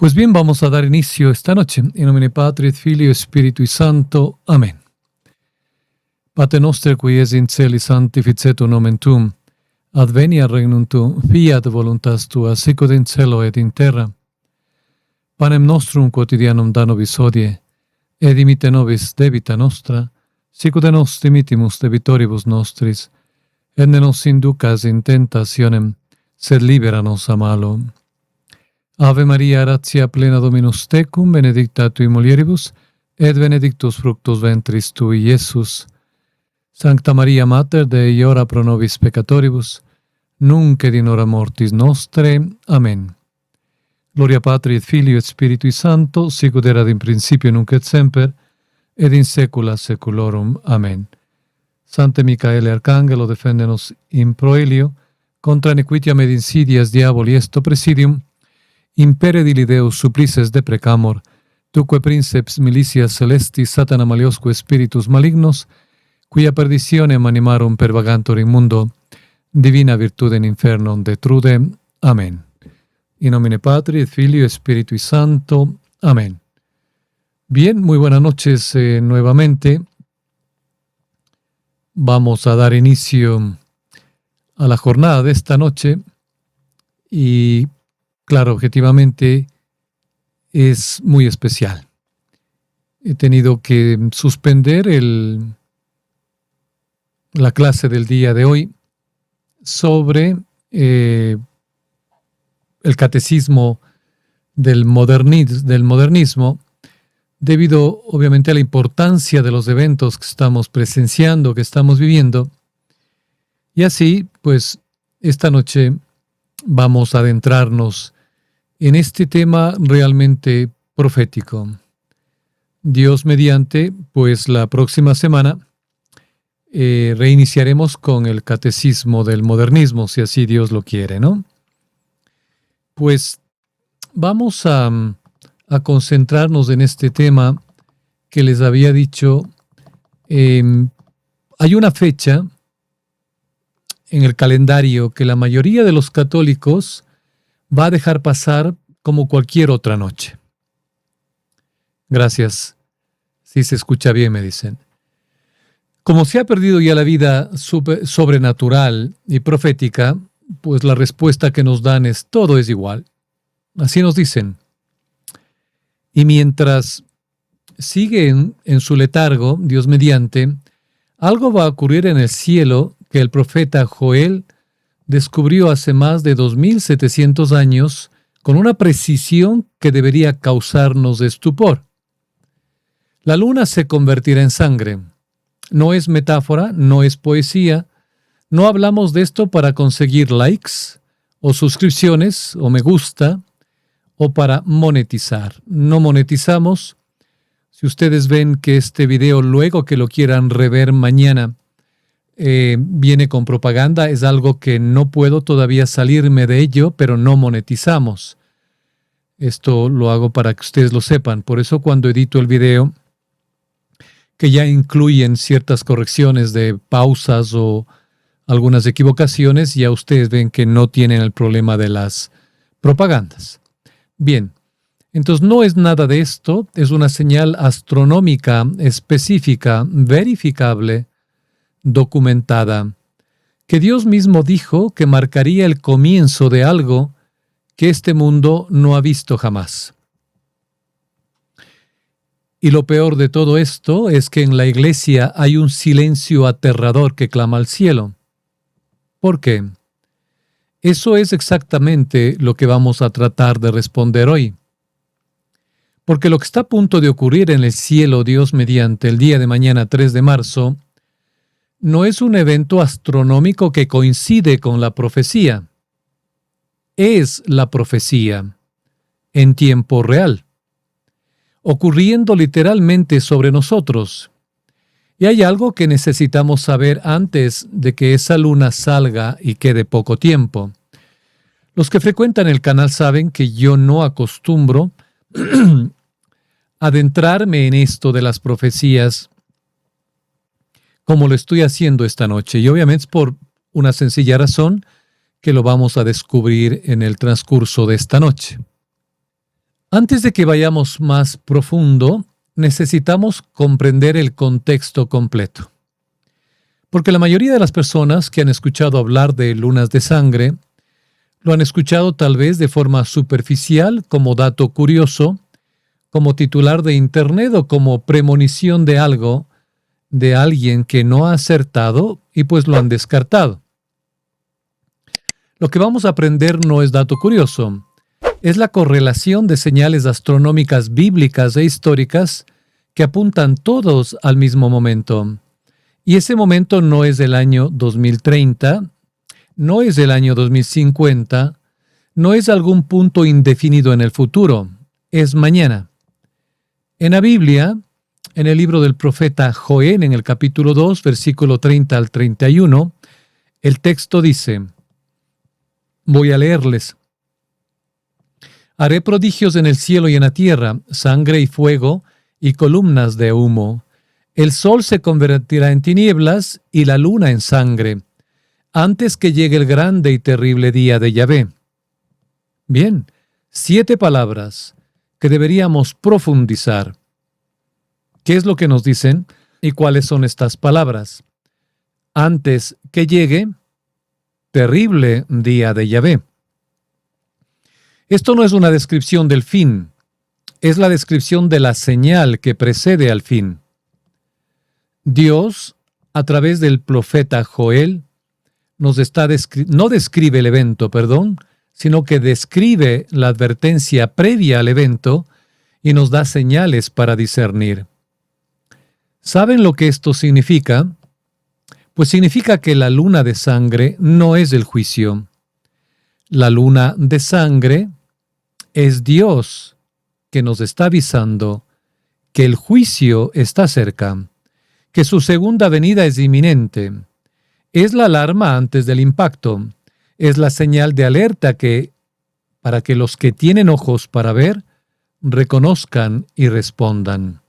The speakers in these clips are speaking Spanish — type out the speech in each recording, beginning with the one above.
Pues bien, vamos a dar inicio esta noche. In nomine Patri et Filii et Spiritui Sancto. Amen. Pater noster, qui es in celi, sanctificetur nomen tuum. Adveniat regnum tuum, fiat voluntas tua, sicut in cielo et in terra. Panem nostrum quotidianum da nobis hodie, et dimitte nobis debita nostra, sicut nos dimittimus debitoribus nostris, et ne nos inducas in tentationem, sed libera nos a malo. Ave Maria, gratia plena Dominus tecum, benedicta tui mulieribus, et benedictus fructus ventris tui, Iesus. Sancta Maria Mater Dei, ora pro nobis peccatoribus, nunc et in hora mortis nostre. Amen. Gloria Patri et Filii et Spiritui Sancto, sicut erat in principio nunc et semper, et in saecula saeculorum. Amen. Sancte Micaele Arcangelo, defende-nos in proelio, contra iniquitiam et insidias diaboli esto presidium, impere dili Deus supplices deprecamur, tuque princeps militias celestis satana maliosque spiritus malignos, quia perditionem animarum pervagantur in mundo, divina virtude in infernum detrude. Amen. In nomine Patri et Filii et Spiritui Sancto. Amén. Bien, muy buenas noches nuevamente. Vamos a dar inicio a la jornada de esta noche y, claro, objetivamente es muy especial. He tenido que suspender la clase del día de hoy sobre el catecismo del modernismo, debido obviamente a la importancia de los eventos que estamos presenciando, que estamos viviendo. Y así, pues, esta noche vamos a adentrarnos en este tema realmente profético. Dios mediante, pues la próxima semana reiniciaremos con el catecismo del modernismo, si así Dios lo quiere, ¿no? Pues vamos a concentrarnos en este tema que les había dicho. Hay una fecha en el calendario que la mayoría de los católicos va a dejar pasar como cualquier otra noche. Gracias. Si se escucha bien, me dicen. Como se ha perdido ya la vida sobrenatural y profética, pues la respuesta que nos dan es: todo es igual. Así nos dicen. Y mientras siguen en su letargo, Dios mediante, algo va a ocurrir en el cielo que el profeta Joel descubrió hace más de 2700 años con una precisión que debería causarnos estupor. La luna se convertirá en sangre. No es metáfora, no es poesía. No hablamos de esto para conseguir likes o suscripciones o me gusta o para monetizar. No monetizamos. Si ustedes ven que este video, luego que lo quieran rever mañana, viene con propaganda, es algo que no puedo todavía salirme de ello, pero no monetizamos. Esto lo hago para que ustedes lo sepan. Por eso cuando edito el video, que ya incluyen ciertas correcciones de pausas o algunas equivocaciones, ya ustedes ven que no tienen el problema de las propagandas. Bien, entonces no es nada de esto, es una señal astronómica específica, verificable, documentada, que Dios mismo dijo que marcaría el comienzo de algo que este mundo no ha visto jamás. Y lo peor de todo esto es que en la iglesia hay un silencio aterrador que clama al cielo. ¿Por qué? Eso es exactamente lo que vamos a tratar de responder hoy. Porque lo que está a punto de ocurrir en el cielo, Dios mediante, el día de mañana 3 de marzo, no es un evento astronómico que coincide con la profecía. Es la profecía en tiempo real, ocurriendo literalmente sobre nosotros. Y hay algo que necesitamos saber antes de que esa luna salga y quede poco tiempo. Los que frecuentan el canal saben que yo no acostumbro adentrarme en esto de las profecías como lo estoy haciendo esta noche. Y obviamente es por una sencilla razón que lo vamos a descubrir en el transcurso de esta noche. Antes de que vayamos más profundo, necesitamos comprender el contexto completo. Porque la mayoría de las personas que han escuchado hablar de lunas de sangre, lo han escuchado tal vez de forma superficial, como dato curioso, como titular de Internet o como premonición de algo, de alguien que no ha acertado y pues lo han descartado. Lo que vamos a aprender no es dato curioso, es la correlación de señales astronómicas bíblicas e históricas que apuntan todos al mismo momento. Y ese momento no es el año 2030, no es el año 2050, no es algún punto indefinido en el futuro, es mañana. En la Biblia, en el libro del profeta Joel, en el capítulo 2, versículo 30 al 31, el texto dice, voy a leerles. Haré prodigios en el cielo y en la tierra, sangre y fuego y columnas de humo. El sol se convertirá en tinieblas y la luna en sangre, antes que llegue el grande y terrible día de Yahvé. Bien, 7 palabras que deberíamos profundizar. ¿Qué es lo que nos dicen y cuáles son estas palabras? Antes que llegue, terrible día de Yahvé. Esto no es una descripción del fin, es la descripción de la señal que precede al fin. Dios, a través del profeta Joel, no describe el evento, sino que describe la advertencia previa al evento y nos da señales para discernir. ¿Saben lo que esto significa? Pues significa que la luna de sangre no es el juicio. La luna de sangre es Dios que nos está avisando que el juicio está cerca, que su segunda venida es inminente. Es la alarma antes del impacto. Es la señal de alerta para que los que tienen ojos para ver, reconozcan y respondan.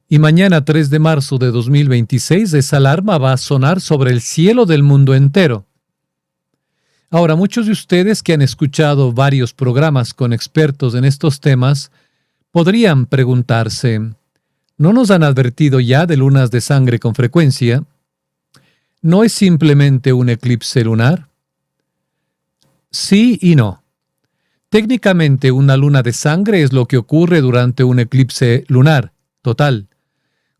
Y mañana 3 de marzo de 2026, esa alarma va a sonar sobre el cielo del mundo entero. Ahora, muchos de ustedes que han escuchado varios programas con expertos en estos temas, podrían preguntarse, ¿no nos han advertido ya de lunas de sangre con frecuencia? ¿No es simplemente un eclipse lunar? Sí y no. Técnicamente, una luna de sangre es lo que ocurre durante un eclipse lunar total,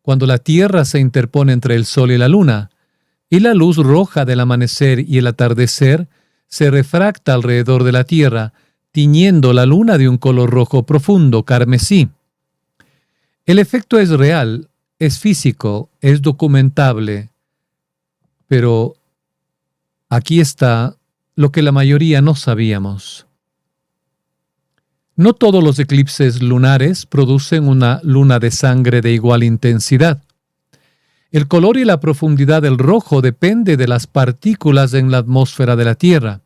cuando la Tierra se interpone entre el Sol y la Luna, y la luz roja del amanecer y el atardecer se refracta alrededor de la Tierra, tiñendo la Luna de un color rojo profundo, carmesí. El efecto es real, es físico, es documentable, pero aquí está lo que la mayoría no sabíamos. No todos los eclipses lunares producen una luna de sangre de igual intensidad. El color y la profundidad del rojo depende de las partículas en la atmósfera de la Tierra,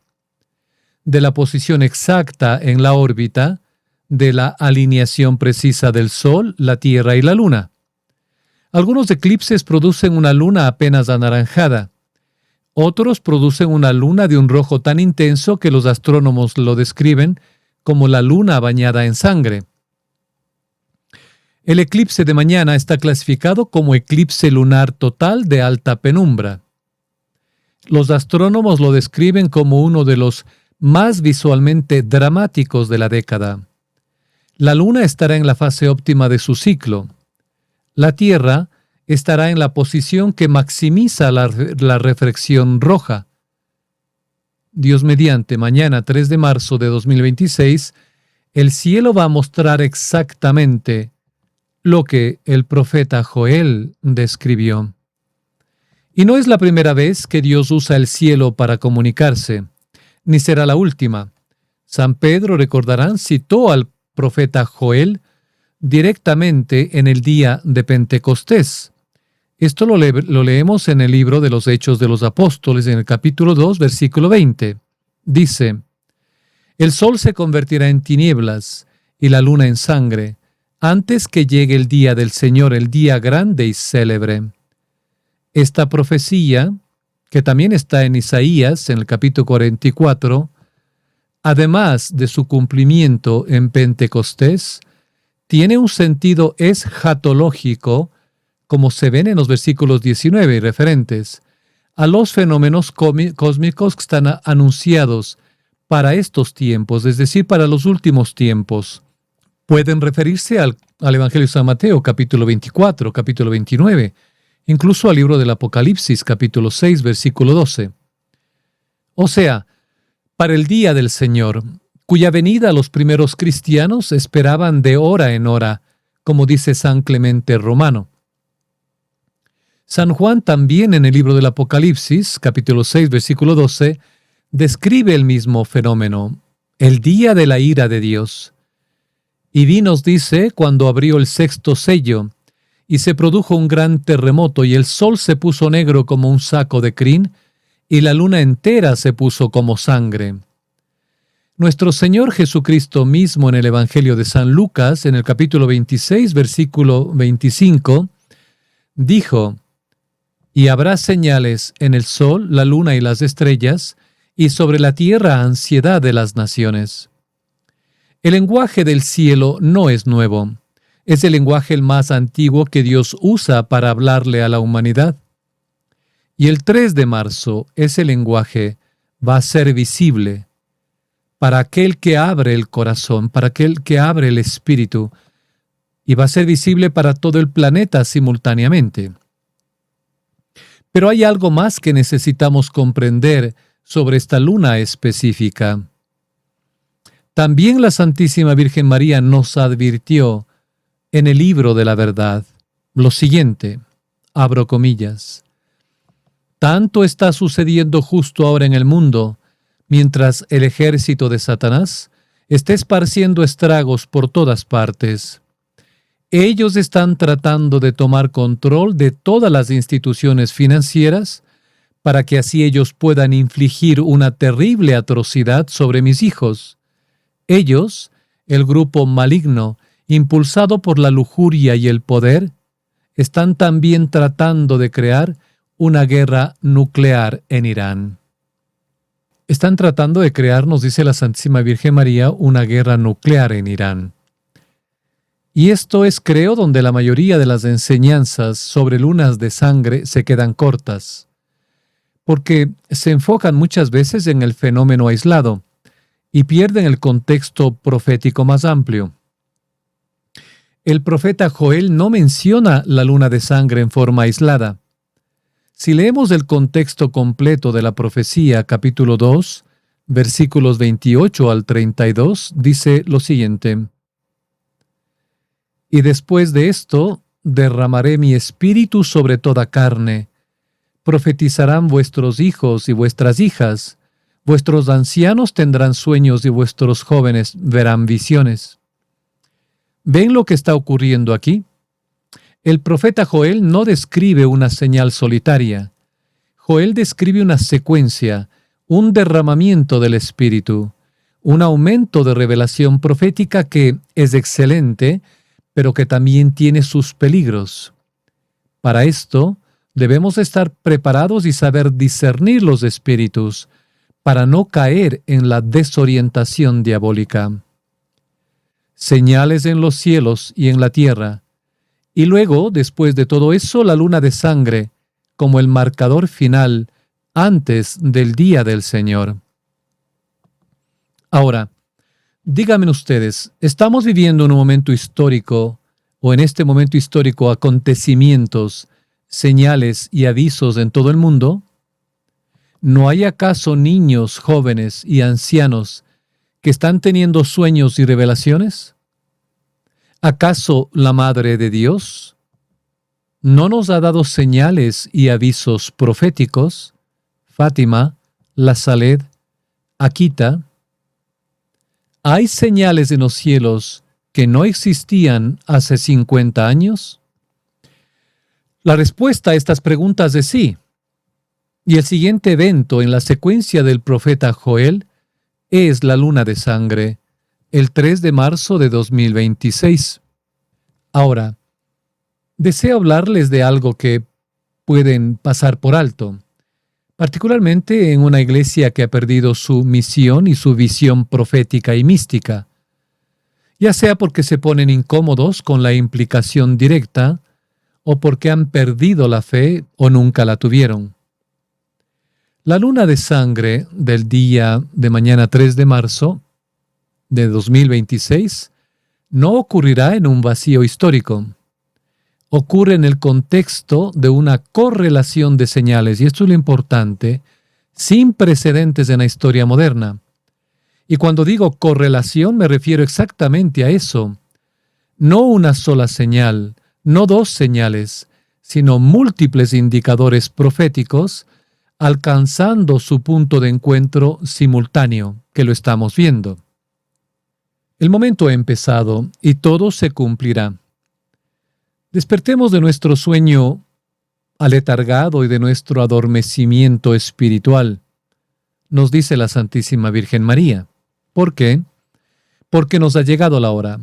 de la posición exacta en la órbita, de la alineación precisa del Sol, la Tierra y la Luna. Algunos eclipses producen una luna apenas anaranjada. Otros producen una luna de un rojo tan intenso que los astrónomos lo describen como la luna bañada en sangre. El eclipse de mañana está clasificado como eclipse lunar total de alta penumbra. Los astrónomos lo describen como uno de los más visualmente dramáticos de la década. La luna estará en la fase óptima de su ciclo. La Tierra estará en la posición que maximiza la refracción roja. Dios mediante, mañana 3 de marzo de 2026, el cielo va a mostrar exactamente lo que el profeta Joel describió. Y no es la primera vez que Dios usa el cielo para comunicarse, ni será la última. San Pedro, recordarán, citó al profeta Joel directamente en el día de Pentecostés. Esto lo leemos en el libro de los Hechos de los Apóstoles, en el capítulo 2, versículo 20. Dice, el sol se convertirá en tinieblas y la luna en sangre, antes que llegue el día del Señor, el día grande y célebre. Esta profecía, que también está en Isaías, en el capítulo 44, además de su cumplimiento en Pentecostés, tiene un sentido eschatológico, como se ven en los versículos 19 y referentes a los fenómenos cósmicos que están anunciados para estos tiempos, es decir, para los últimos tiempos. Pueden referirse al Evangelio de San Mateo, capítulo 24, capítulo 29, incluso al libro del Apocalipsis, capítulo 6, versículo 12. O sea, para el día del Señor, cuya venida los primeros cristianos esperaban de hora en hora, como dice San Clemente Romano. San Juan también en el libro del Apocalipsis, capítulo 6, versículo 12, describe el mismo fenómeno, el día de la ira de Dios. Y vi, nos dice, cuando abrió el sexto sello, y se produjo un gran terremoto, y el sol se puso negro como un saco de crin, y la luna entera se puso como sangre. Nuestro Señor Jesucristo mismo en el Evangelio de San Lucas, en el capítulo 26, versículo 25, dijo: «Y habrá señales en el sol, la luna y las estrellas, y sobre la tierra ansiedad de las naciones». El lenguaje del cielo no es nuevo. Es el lenguaje el más antiguo que Dios usa para hablarle a la humanidad. Y el 3 de marzo, ese lenguaje va a ser visible para aquel que abre el corazón, para aquel que abre el espíritu, y va a ser visible para todo el planeta simultáneamente. Pero hay algo más que necesitamos comprender sobre esta luna específica. También la Santísima Virgen María nos advirtió en el libro de la verdad lo siguiente, abro comillas: «Tanto está sucediendo justo ahora en el mundo, mientras el ejército de Satanás está esparciendo estragos por todas partes. Ellos están tratando de tomar control de todas las instituciones financieras para que así ellos puedan infligir una terrible atrocidad sobre mis hijos. Ellos, el grupo maligno, impulsado por la lujuria y el poder, están también tratando de crear una guerra nuclear en Irán». Están tratando de crear, nos dice la Santísima Virgen María, una guerra nuclear en Irán. Y esto es, creo, donde la mayoría de las enseñanzas sobre lunas de sangre se quedan cortas, porque se enfocan muchas veces en el fenómeno aislado y pierden el contexto profético más amplio. El profeta Joel no menciona la luna de sangre en forma aislada. Si leemos el contexto completo de la profecía, capítulo 2, versículos 28 al 32, dice lo siguiente: «Y después de esto, derramaré mi espíritu sobre toda carne. Profetizarán vuestros hijos y vuestras hijas, vuestros ancianos tendrán sueños y vuestros jóvenes verán visiones». ¿Ven lo que está ocurriendo aquí? El profeta Joel no describe una señal solitaria. Joel describe una secuencia, un derramamiento del Espíritu, un aumento de revelación profética que es excelente, pero que también tiene sus peligros. Para esto, debemos estar preparados y saber discernir los espíritus, para no caer en la desorientación diabólica. Señales en los cielos y en la tierra. Y luego, después de todo eso, la luna de sangre, como el marcador final antes del día del Señor. Ahora, díganme ustedes, ¿estamos viviendo en un momento histórico, o en este momento histórico, acontecimientos, señales y avisos en todo el mundo? ¿No hay acaso niños, jóvenes y ancianos que están teniendo sueños y revelaciones? ¿Acaso la Madre de Dios no nos ha dado señales y avisos proféticos? Fátima, La Saled, Akita. ¿Hay señales en los cielos que no existían hace 50 años? La respuesta a estas preguntas es sí. Y el siguiente evento en la secuencia del profeta Joel es la luna de sangre, el 3 de marzo de 2026. Ahora, deseo hablarles de algo que pueden pasar por alto, particularmente en una iglesia que ha perdido su misión y su visión profética y mística, ya sea porque se ponen incómodos con la implicación directa o porque han perdido la fe o nunca la tuvieron. La luna de sangre del día de mañana 3 de marzo de 2026 no ocurrirá en un vacío histórico. Ocurre en el contexto de una correlación de señales, y esto es lo importante, sin precedentes en la historia moderna. Y cuando digo correlación me refiero exactamente a eso. No una sola señal, no dos señales, sino múltiples indicadores proféticos alcanzando su punto de encuentro simultáneo, que lo estamos viendo. El momento ha empezado y todo se cumplirá. Despertemos de nuestro sueño aletargado y de nuestro adormecimiento espiritual, nos dice la Santísima Virgen María. ¿Por qué? Porque nos ha llegado la hora.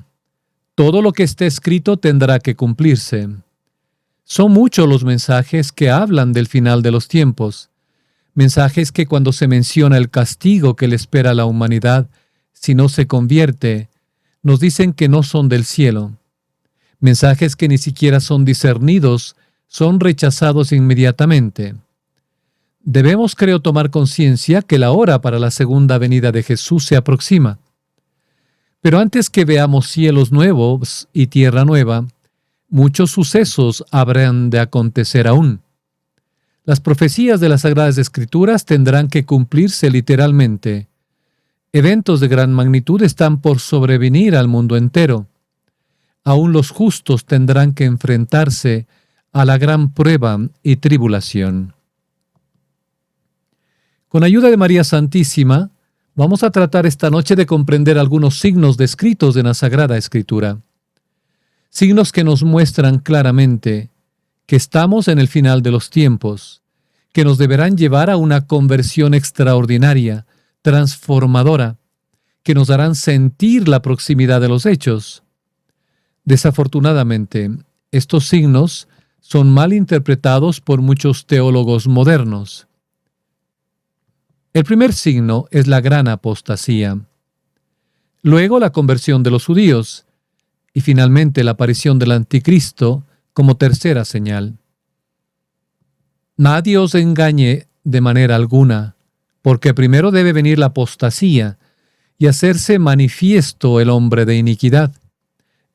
Todo lo que esté escrito tendrá que cumplirse. Son muchos los mensajes que hablan del final de los tiempos. Mensajes que cuando se menciona el castigo que le espera a la humanidad si no se convierte, nos dicen que no son del cielo. Mensajes que ni siquiera son discernidos, son rechazados inmediatamente. Debemos, creo, tomar conciencia que la hora para la segunda venida de Jesús se aproxima. Pero antes que veamos cielos nuevos y tierra nueva, muchos sucesos habrán de acontecer aún. Las profecías de las Sagradas Escrituras tendrán que cumplirse literalmente. Eventos de gran magnitud están por sobrevenir al mundo entero. Aún los justos tendrán que enfrentarse a la gran prueba y tribulación. Con ayuda de María Santísima, vamos a tratar esta noche de comprender algunos signos descritos en la Sagrada Escritura. Signos que nos muestran claramente que estamos en el final de los tiempos, que nos deberán llevar a una conversión extraordinaria, transformadora, que nos harán sentir la proximidad de los hechos. Desafortunadamente, estos signos son mal interpretados por muchos teólogos modernos. El primer signo es la gran apostasía. Luego la conversión de los judíos y finalmente la aparición del anticristo como tercera señal. Nadie os engañe de manera alguna, porque primero debe venir la apostasía y hacerse manifiesto el hombre de iniquidad,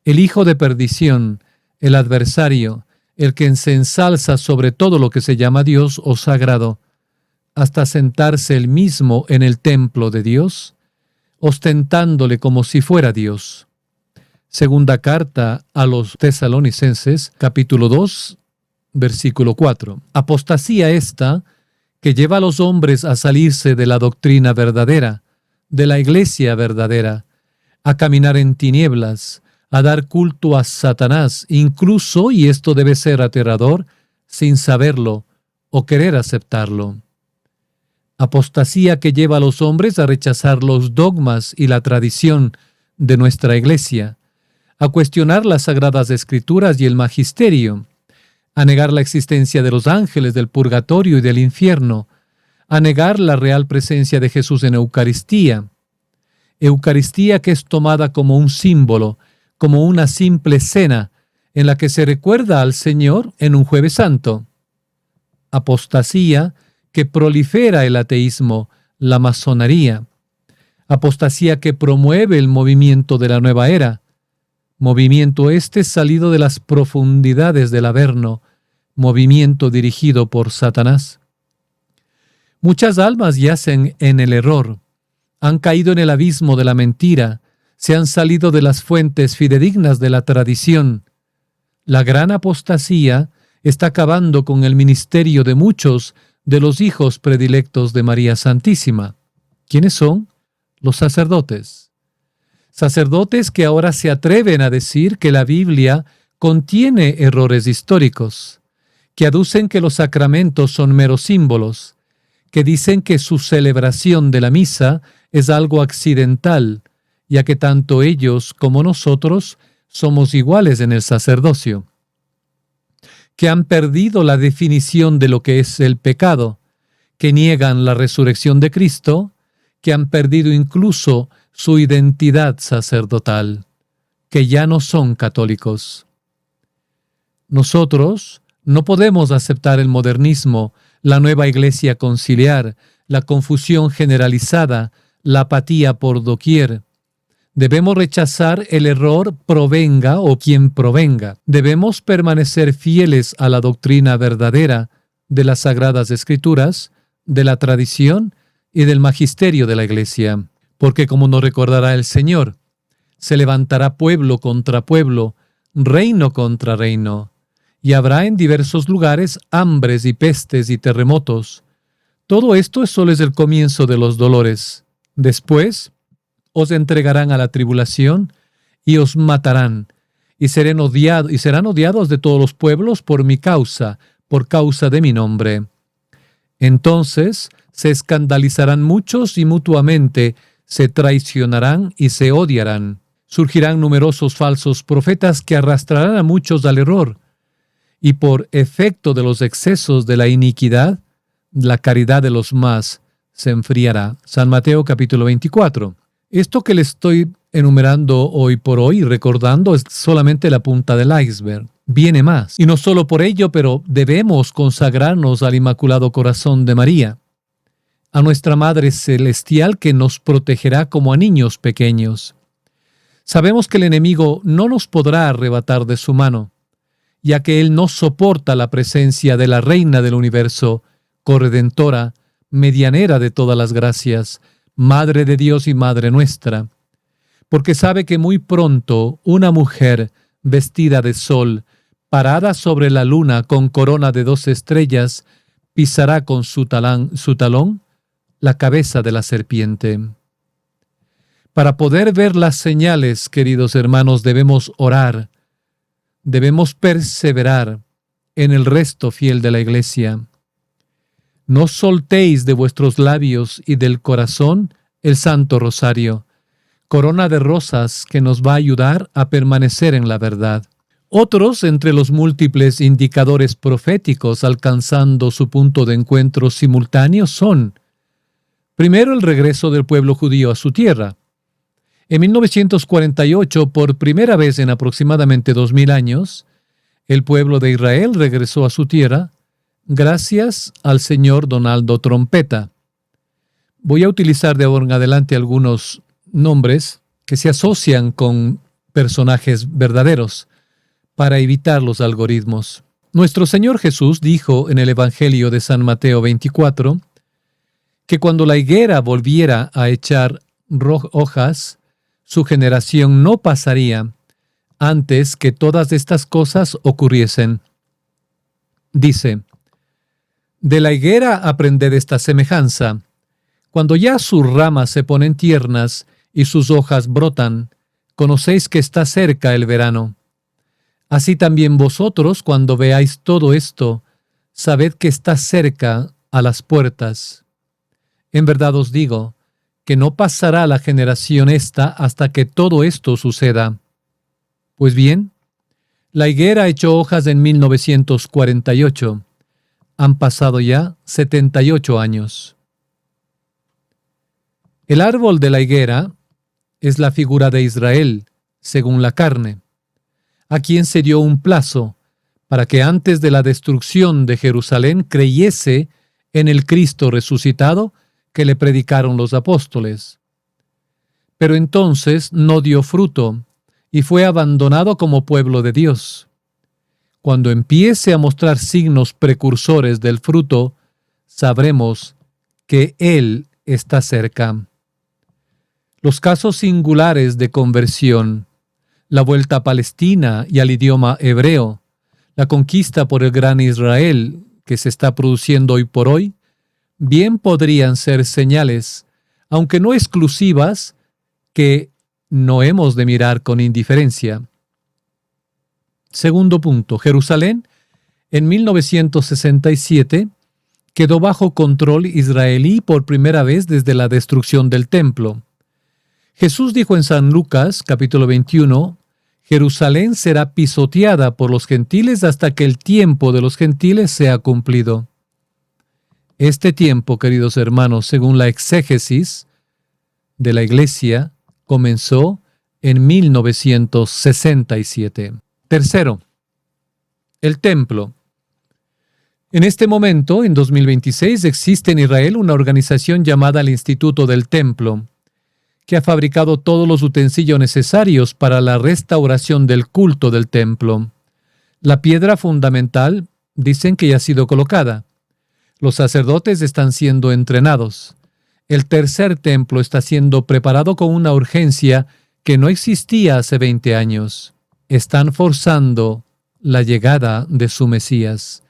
el hijo de perdición, el adversario, el que se ensalza sobre todo lo que se llama Dios o sagrado, hasta sentarse él mismo en el templo de Dios, ostentándole como si fuera Dios. Segunda carta a los Tesalonicenses, capítulo 2, versículo 4. Apostasía esta que lleva a los hombres a salirse de la doctrina verdadera, de la iglesia verdadera, a caminar en tinieblas, a dar culto a Satanás, incluso, y esto debe ser aterrador, sin saberlo o querer aceptarlo. Apostasía que lleva a los hombres a rechazar los dogmas y la tradición de nuestra iglesia, a cuestionar las Sagradas Escrituras y el magisterio, a negar la existencia de los ángeles, del purgatorio y del infierno, a negar la real presencia de Jesús en Eucaristía. Eucaristía que es tomada como un símbolo, como una simple cena en la que se recuerda al Señor en un Jueves Santo. Apostasía que prolifera el ateísmo, la masonería. Apostasía que promueve el movimiento de la nueva era. Movimiento este salido de las profundidades del Averno, movimiento dirigido por Satanás. Muchas almas yacen en el error, han caído en el abismo de la mentira, se han salido de las fuentes fidedignas de la tradición. La gran apostasía está acabando con el ministerio de muchos de los hijos predilectos de María Santísima. ¿Quiénes son? Los sacerdotes. Sacerdotes que ahora se atreven a decir que la Biblia contiene errores históricos, que aducen que los sacramentos son meros símbolos, que dicen que su celebración de la misa es algo accidental, ya que tanto ellos como nosotros somos iguales en el sacerdocio, que han perdido la definición de lo que es el pecado, que niegan la resurrección de Cristo, que han perdido incluso su identidad sacerdotal, que ya no son católicos. Nosotros no podemos aceptar el modernismo, la nueva iglesia conciliar, la confusión generalizada, la apatía por doquier. Debemos rechazar el error provenga o quien provenga. Debemos permanecer fieles a la doctrina verdadera de las Sagradas Escrituras, de la tradición y del magisterio de la Iglesia. Porque como nos recordará el Señor, se levantará pueblo contra pueblo, reino contra reino, y habrá en diversos lugares hambres y pestes y terremotos. Todo esto solo es el comienzo de los dolores. Después os entregarán a la tribulación y os matarán, y serán odiados de todos los pueblos por mi causa, por causa de mi nombre. Entonces se escandalizarán muchos y mutuamente se traicionarán y se odiarán. Surgirán numerosos falsos profetas que arrastrarán a muchos al error, y por efecto de los excesos de la iniquidad, la caridad de los más se enfriará. San Mateo capítulo 24. Esto que le estoy enumerando hoy por hoy, recordando, es solamente la punta del iceberg. Viene más. Y no solo por ello, pero debemos consagrarnos al Inmaculado Corazón de María, a nuestra Madre Celestial que nos protegerá como a niños pequeños. Sabemos que el enemigo no nos podrá arrebatar de su mano, ya que él no soporta la presencia de la Reina del Universo, corredentora, medianera de todas las gracias, Madre de Dios y Madre nuestra, porque sabe que muy pronto una mujer vestida de sol, parada sobre la luna con corona de 2 estrellas, pisará con su talón la cabeza de la serpiente. Para poder ver las señales, queridos hermanos, debemos orar, debemos perseverar en el resto fiel de la Iglesia. No soltéis de vuestros labios y del corazón el Santo Rosario, corona de rosas que nos va a ayudar a permanecer en la verdad. Otros entre los múltiples indicadores proféticos alcanzando su punto de encuentro simultáneo son: primero, el regreso del pueblo judío a su tierra. En 1948, por primera vez en aproximadamente 2000 años, el pueblo de Israel regresó a su tierra gracias al señor Donaldo Trompeta. Voy a utilizar de ahora en adelante algunos nombres que se asocian con personajes verdaderos para evitar los algoritmos. Nuestro Señor Jesús dijo en el Evangelio de San Mateo 24 que cuando la higuera volviera a echar hojas, su generación no pasaría antes que todas estas cosas ocurriesen. Dice: de la higuera aprended esta semejanza. Cuando ya sus ramas se ponen tiernas y sus hojas brotan, conocéis que está cerca el verano. Así también vosotros, cuando veáis todo esto, sabed que está cerca a las puertas. En verdad os digo que no pasará la generación esta hasta que todo esto suceda. Pues bien, la higuera echó hojas en 1948. Han pasado ya 78 años. El árbol de la higuera es la figura de Israel, según la carne, a quien se dio un plazo para que antes de la destrucción de Jerusalén creyese en el Cristo resucitado que le predicaron los apóstoles. Pero entonces no dio fruto y fue abandonado como pueblo de Dios. Cuando empiece a mostrar signos precursores del fruto, sabremos que Él está cerca. Los casos singulares de conversión, la vuelta a Palestina y al idioma hebreo, la conquista por el gran Israel que se está produciendo hoy por hoy, bien podrían ser señales, aunque no exclusivas, que no hemos de mirar con indiferencia. Segundo punto, Jerusalén, en 1967, quedó bajo control israelí por primera vez desde la destrucción del templo. Jesús dijo en San Lucas, capítulo 21, Jerusalén será pisoteada por los gentiles hasta que el tiempo de los gentiles sea cumplido. Este tiempo, queridos hermanos, según la exégesis de la Iglesia, comenzó en 1967. Tercero, el templo. En este momento, en 2026, existe en Israel una organización llamada el Instituto del Templo, que ha fabricado todos los utensilios necesarios para la restauración del culto del templo. La piedra fundamental dicen que ya ha sido colocada. Los sacerdotes están siendo entrenados. El tercer templo está siendo preparado con una urgencia que no existía hace 20 años. Están forzando la llegada de su Mesías.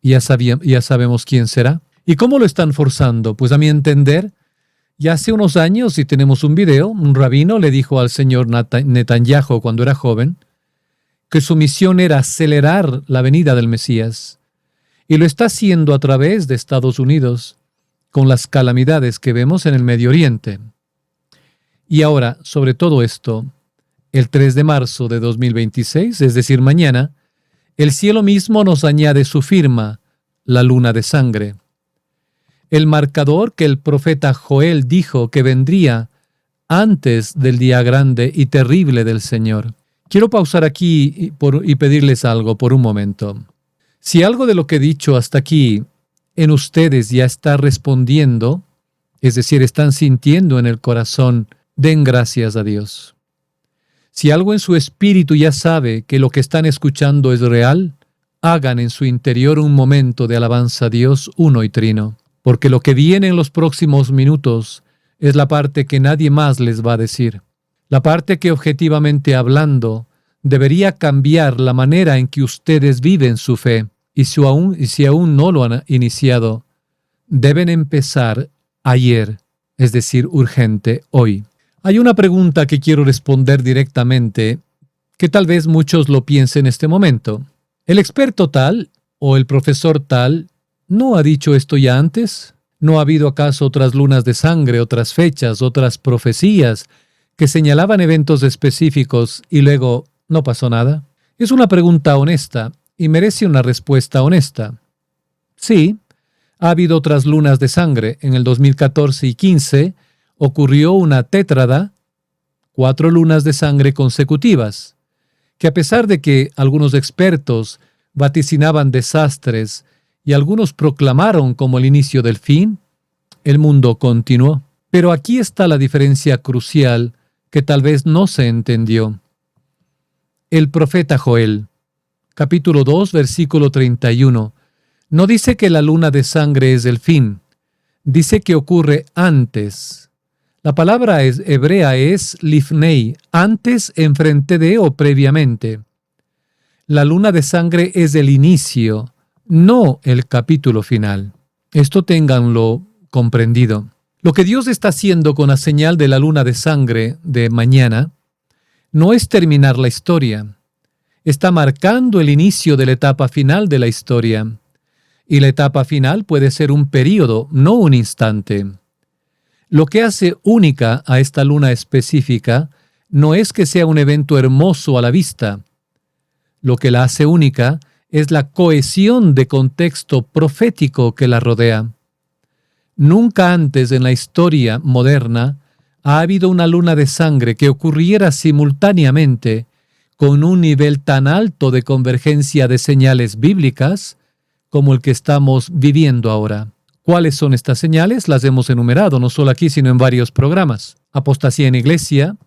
Ya sabemos quién será. ¿Y cómo lo están forzando? Pues a mi entender, ya hace unos años, y tenemos un video, un rabino le dijo al señor Netanyahu cuando era joven que su misión era acelerar la venida del Mesías. Y lo está haciendo a través de Estados Unidos, con las calamidades que vemos en el Medio Oriente. Y ahora, sobre todo esto, el 3 de marzo de 2026, es decir, mañana, el cielo mismo nos añade su firma, la luna de sangre. El marcador que el profeta Joel dijo que vendría antes del día grande y terrible del Señor. Quiero pausar aquí y pedirles algo por un momento. Si algo de lo que he dicho hasta aquí en ustedes ya está respondiendo, es decir, están sintiendo en el corazón, den gracias a Dios. Si algo en su espíritu ya sabe que lo que están escuchando es real, hagan en su interior un momento de alabanza a Dios uno y trino, porque lo que viene en los próximos minutos es la parte que nadie más les va a decir. La parte que objetivamente hablando debería cambiar la manera en que ustedes viven su fe. Y si aún no lo han iniciado, deben empezar ayer, es decir, urgente hoy. Hay una pregunta que quiero responder directamente, que tal vez muchos lo piensen en este momento. ¿El experto tal o el profesor tal no ha dicho esto ya antes? ¿No ha habido acaso otras lunas de sangre, otras fechas, otras profecías que señalaban eventos específicos y luego no pasó nada? Es una pregunta honesta y merece una respuesta honesta. Sí, ha habido otras lunas de sangre. En el 2014 y 15 ocurrió una tétrada, 4 lunas de sangre consecutivas, que a pesar de que algunos expertos vaticinaban desastres y algunos proclamaron como el inicio del fin, el mundo continuó. Pero aquí está la diferencia crucial que tal vez no se entendió. El profeta Joel, capítulo 2, versículo 31, no dice que la luna de sangre es el fin, dice que ocurre antes. La palabra hebrea es lifnei, antes, enfrente de o previamente. La luna de sangre es el inicio, no el capítulo final. Esto ténganlo comprendido. Lo que Dios está haciendo con la señal de la luna de sangre de mañana no es terminar la historia. Está marcando el inicio de la etapa final de la historia. Y la etapa final puede ser un período, no un instante. Lo que hace única a esta luna específica no es que sea un evento hermoso a la vista. Lo que la hace única es la cohesión de contexto profético que la rodea. Nunca antes en la historia moderna ha habido una luna de sangre que ocurriera simultáneamente con un nivel tan alto de convergencia de señales bíblicas como el que estamos viviendo ahora. ¿Cuáles son estas señales? Las hemos enumerado, no solo aquí, sino en varios programas. Apostasía en iglesia,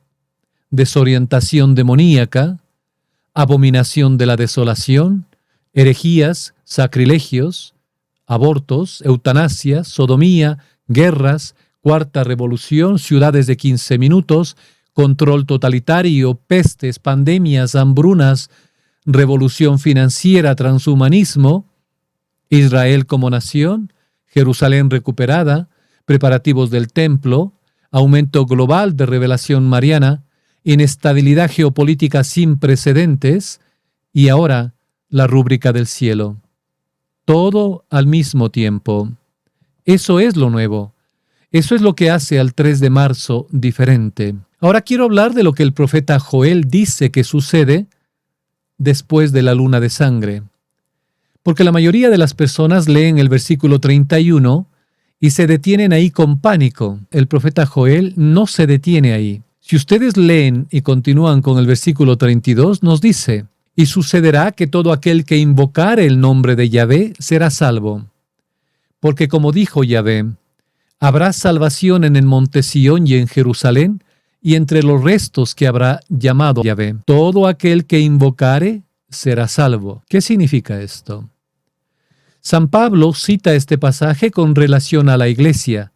desorientación demoníaca, abominación de la desolación, herejías, sacrilegios, abortos, eutanasia, sodomía, guerras, cuarta revolución, ciudades de 15 minutos, control totalitario, pestes, pandemias, hambrunas, revolución financiera, transhumanismo, Israel como nación, Jerusalén recuperada, preparativos del templo, aumento global de revelación mariana, inestabilidad geopolítica sin precedentes y ahora la rúbrica del cielo. Todo al mismo tiempo. Eso es lo nuevo. Eso es lo que hace al 3 de marzo diferente. Ahora quiero hablar de lo que el profeta Joel dice que sucede después de la luna de sangre. Porque la mayoría de las personas leen el versículo 31 y se detienen ahí con pánico. El profeta Joel no se detiene ahí. Si ustedes leen y continúan con el versículo 32, nos dice: y sucederá que todo aquel que invocare el nombre de Yahvé será salvo. Porque como dijo Yahvé, habrá salvación en el monte Sión y en Jerusalén, y entre los restos que habrá llamado Yahvé. Todo aquel que invocare será salvo. ¿Qué significa esto? San Pablo cita este pasaje con relación a la iglesia,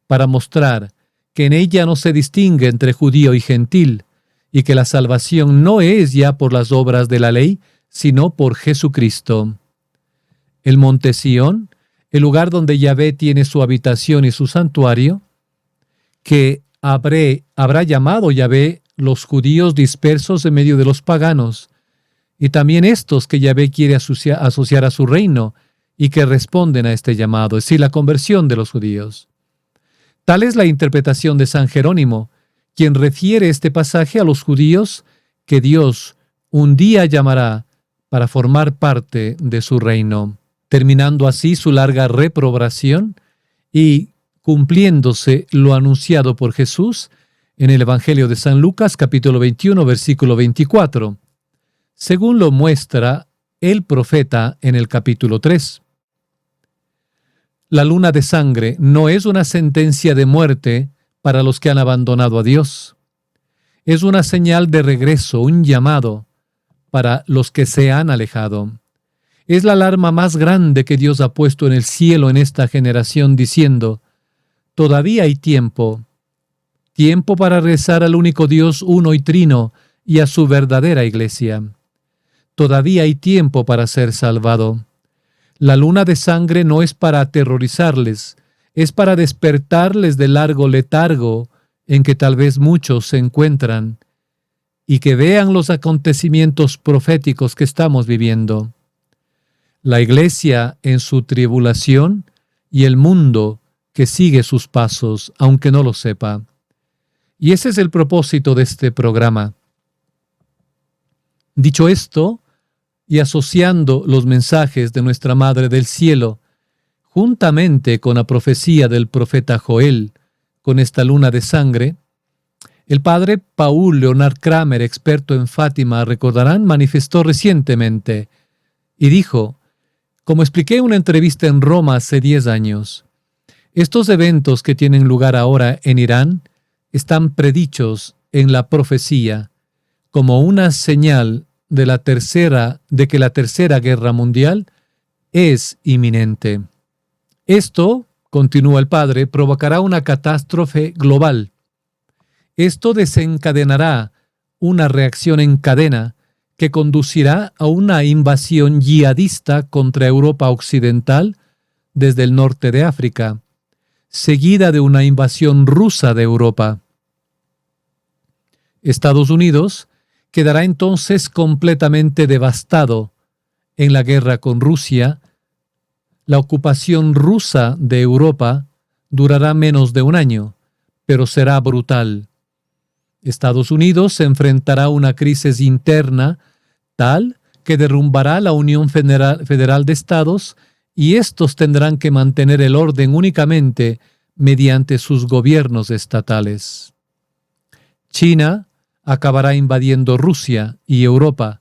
para mostrar que en ella no se distingue entre judío y gentil, y que la salvación no es ya por las obras de la ley, sino por Jesucristo. El monte Sión, el lugar donde Yahvé tiene su habitación y su santuario, que habrá llamado Yahvé los judíos dispersos en medio de los paganos, y también estos que Yahvé quiere asociar a su reino y que responden a este llamado, es decir, la conversión de los judíos. Tal es la interpretación de San Jerónimo, quien refiere este pasaje a los judíos que Dios un día llamará para formar parte de su reino, terminando así su larga reprobación y cumpliéndose lo anunciado por Jesús en el Evangelio de San Lucas, capítulo 21, versículo 24, según lo muestra el profeta en el capítulo 3. La luna de sangre no es una sentencia de muerte para los que han abandonado a Dios. Es una señal de regreso, un llamado para los que se han alejado. Es la alarma más grande que Dios ha puesto en el cielo en esta generación, diciendo: todavía hay tiempo para rezar al único Dios uno y trino y a su verdadera iglesia. Todavía hay tiempo para ser salvado. La luna de sangre no es para aterrorizarles, es para despertarles del largo letargo en que tal vez muchos se encuentran y que vean los acontecimientos proféticos que estamos viviendo. La iglesia en su tribulación y el mundo que sigue sus pasos, aunque no lo sepa. Y ese es el propósito de este programa. Dicho esto, y asociando los mensajes de nuestra Madre del Cielo, juntamente con la profecía del profeta Joel, con esta luna de sangre, el padre Paul Leonard Kramer, experto en Fátima, recordarán, manifestó recientemente y dijo, como expliqué en una entrevista en Roma hace 10 años, estos eventos que tienen lugar ahora en Irán están predichos en la profecía como una señal de que la tercera guerra mundial es inminente. Esto, continúa el padre, provocará una catástrofe global. Esto desencadenará una reacción en cadena que conducirá a una invasión yihadista contra Europa Occidental desde el norte de África, seguida de una invasión rusa de Europa. Estados Unidos quedará entonces completamente devastado en la guerra con Rusia. La ocupación rusa de Europa durará menos de un año, pero será brutal. Estados Unidos se enfrentará a una crisis interna tal que derrumbará la Unión Federal de Estados y estos tendrán que mantener el orden únicamente mediante sus gobiernos estatales. China acabará invadiendo Rusia y Europa,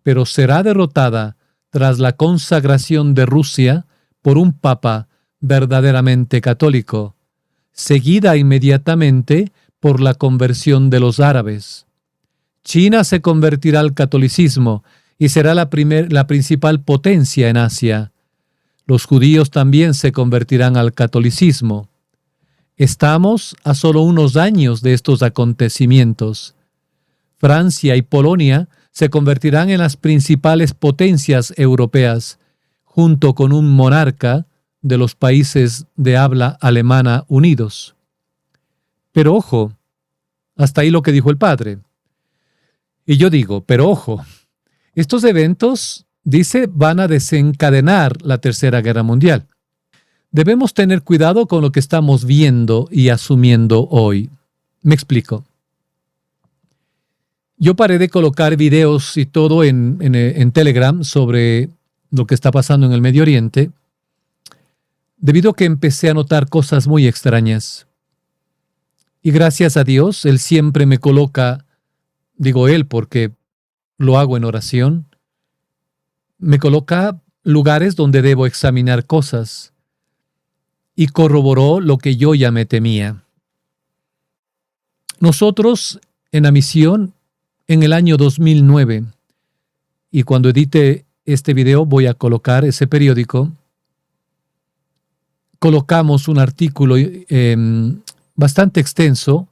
pero será derrotada tras la consagración de Rusia por un papa verdaderamente católico, seguida inmediatamente por la conversión de los árabes. China se convertirá al catolicismo y será la principal potencia en Asia. Los judíos también se convertirán al catolicismo. Estamos a solo unos años de estos acontecimientos. Francia y Polonia se convertirán en las principales potencias europeas, junto con un monarca de los países de habla alemana unidos. Pero ojo, hasta ahí lo que dijo el padre. Y yo digo, pero ojo, estos eventos, dice, van a desencadenar la Tercera Guerra Mundial. Debemos tener cuidado con lo que estamos viendo y asumiendo hoy. Me explico. Yo paré de colocar videos y todo en Telegram sobre lo que está pasando en el Medio Oriente, debido a que empecé a notar cosas muy extrañas. Y gracias a Dios, Él siempre me coloca, digo Él porque lo hago en oración, me coloca lugares donde debo examinar cosas y corroboró lo que yo ya me temía. Nosotros en la misión en el año 2009, y cuando edite este video voy a colocar ese periódico, colocamos un artículo bastante extenso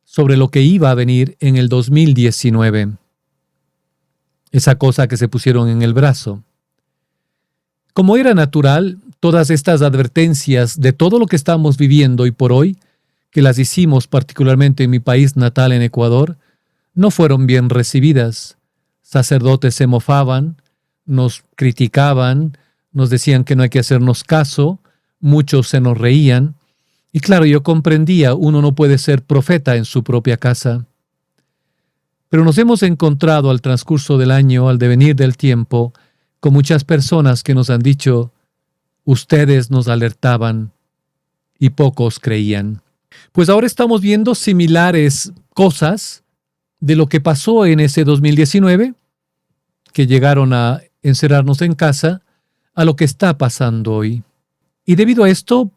sobre lo que iba a venir en el 2019. Esa cosa que se pusieron en el brazo. Como era natural, todas estas advertencias de todo lo que estamos viviendo hoy por hoy, que las hicimos particularmente en mi país natal, en Ecuador, no fueron bien recibidas. Sacerdotes se mofaban, nos criticaban, nos decían que no hay que hacernos caso, muchos se nos reían. Y claro, yo comprendía, uno no puede ser profeta en su propia casa. Pero nos hemos encontrado al transcurso del año, al devenir del tiempo, con muchas personas que nos han dicho, ustedes nos alertaban y pocos creían. Pues ahora estamos viendo similares cosas de lo que pasó en ese 2019, que llegaron a encerrarnos en casa, a lo que está pasando hoy. Y debido a esto,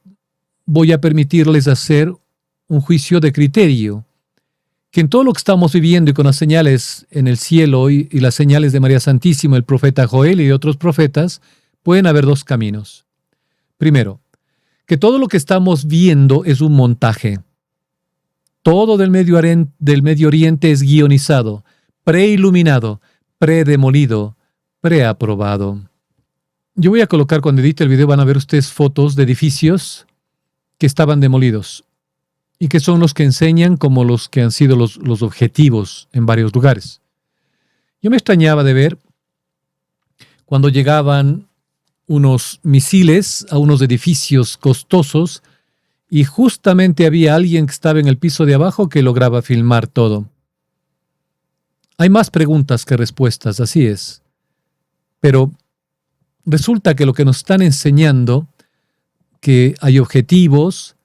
voy a permitirles hacer un juicio de criterio, que en todo lo que estamos viviendo y con las señales en el cielo y las señales de María Santísima, el profeta Joel y de otros profetas, pueden haber dos caminos. Primero, que todo lo que estamos viendo es un montaje. Todo del Medio Oriente es guionizado, preiluminado, predemolido, preaprobado. Yo voy a colocar, cuando edite el video, van a ver ustedes fotos de edificios que estaban demolidos y que son los que enseñan como los que han sido los objetivos en varios lugares. Yo me extrañaba de ver cuando llegaban unos misiles a unos edificios costosos y justamente había alguien que estaba en el piso de abajo que lograba filmar todo. Hay más preguntas que respuestas, así es. Pero resulta que lo que nos están enseñando, que hay objetivos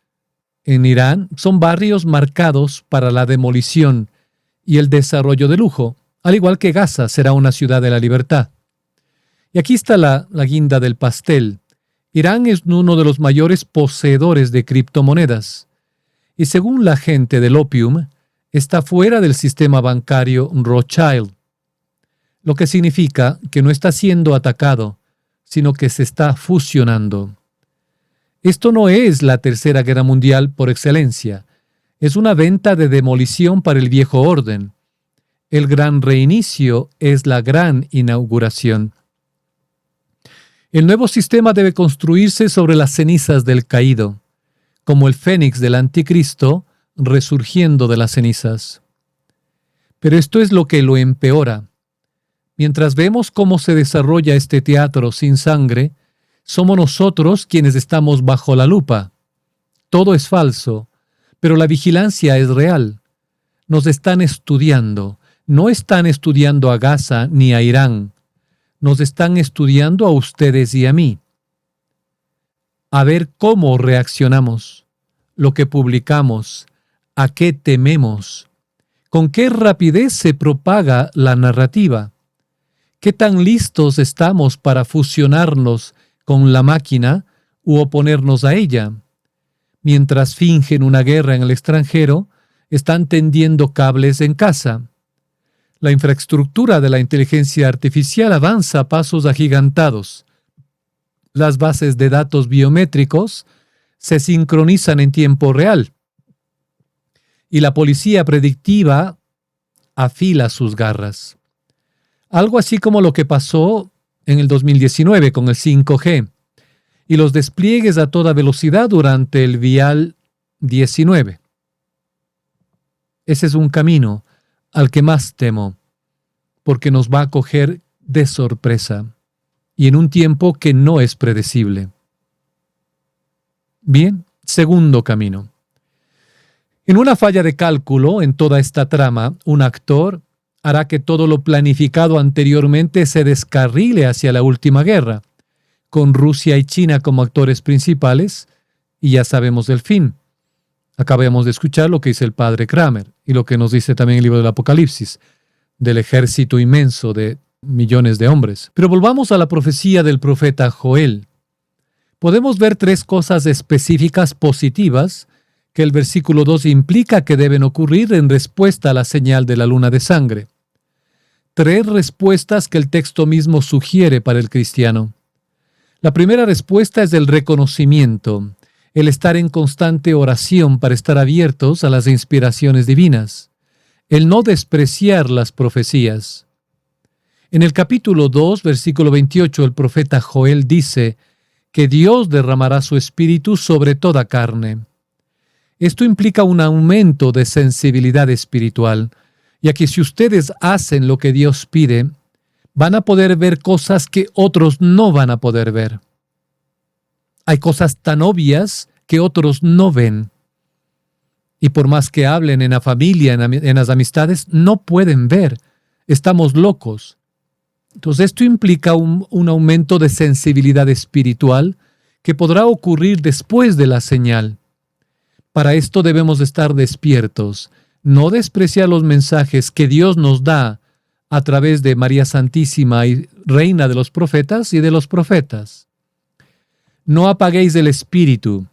en Irán, son barrios marcados para la demolición y el desarrollo de lujo, al igual que Gaza será una ciudad de la libertad. Y aquí está la guinda del pastel. Irán es uno de los mayores poseedores de criptomonedas y según la gente del Opium, está fuera del sistema bancario Rothschild, lo que significa que no está siendo atacado, sino que se está fusionando. Esto no es la Tercera Guerra Mundial por excelencia, es una venta de demolición para el viejo orden. El gran reinicio es la gran inauguración. El nuevo sistema debe construirse sobre las cenizas del caído, como el fénix del anticristo resurgiendo de las cenizas. Pero esto es lo que lo empeora. Mientras vemos cómo se desarrolla este teatro sin sangre, somos nosotros quienes estamos bajo la lupa. Todo es falso, pero la vigilancia es real. Nos están estudiando. No están estudiando a Gaza ni a Irán. Nos están estudiando a ustedes y a mí. A ver cómo reaccionamos, lo que publicamos, a qué tememos, con qué rapidez se propaga la narrativa, qué tan listos estamos para fusionarnos con la máquina u oponernos a ella. Mientras fingen una guerra en el extranjero, están tendiendo cables en casa. La infraestructura de la inteligencia artificial avanza a pasos agigantados. Las bases de datos biométricos se sincronizan en tiempo real. Y la policía predictiva afila sus garras. Algo así como lo que pasó en el 2019 con el 5G y los despliegues a toda velocidad durante el Vial 19. Ese es un camino al que más temo, porque nos va a coger de sorpresa y en un tiempo que no es predecible. Bien, segundo camino. En una falla de cálculo en toda esta trama, un actor, hará que todo lo planificado anteriormente se descarrile hacia la última guerra, con Rusia y China como actores principales, y ya sabemos del fin. Acabamos de escuchar lo que dice el padre Kramer y lo que nos dice también el libro del Apocalipsis, del ejército inmenso de millones de hombres. Pero volvamos a la profecía del profeta Joel. Podemos ver tres cosas específicas positivas que el versículo 2 implica que deben ocurrir en respuesta a la señal de la luna de sangre. Tres respuestas que el texto mismo sugiere para el cristiano. La primera respuesta es el reconocimiento, el estar en constante oración para estar abiertos a las inspiraciones divinas, el no despreciar las profecías. En el capítulo 2, versículo 28, el profeta Joel dice que Dios derramará su espíritu sobre toda carne. Esto implica un aumento de sensibilidad espiritual, ya que si ustedes hacen lo que Dios pide, van a poder ver cosas que otros no van a poder ver. Hay cosas tan obvias que otros no ven. Y por más que hablen en la familia, en las amistades, no pueden ver. Estamos locos. Entonces esto implica un aumento de sensibilidad espiritual que podrá ocurrir después de la señal. Para esto debemos estar despiertos, no despreciar los mensajes que Dios nos da a través de María Santísima y Reina de los profetas y de los profetas. No apaguéis el espíritu.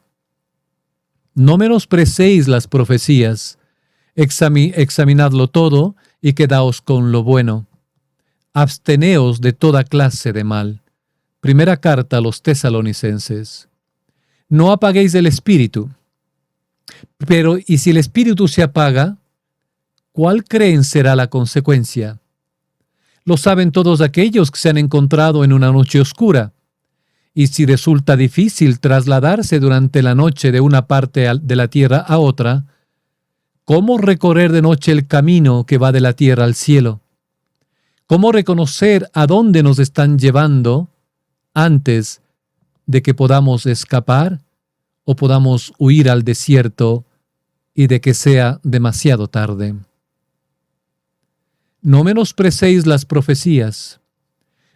No menosprecéis las profecías. Examinadlo todo y quedaos con lo bueno. Absteneos de toda clase de mal. Primera carta a los Tesalonicenses. No apaguéis el espíritu. Pero, ¿y si el espíritu se apaga? ¿Cuál creen será la consecuencia? Lo saben todos aquellos que se han encontrado en una noche oscura. Y si resulta difícil trasladarse durante la noche de una parte de la tierra a otra, ¿cómo recorrer de noche el camino que va de la tierra al cielo? ¿Cómo reconocer a dónde nos están llevando antes de que podamos escapar o podamos huir al desierto y de que sea demasiado tarde? No menosprecéis las profecías.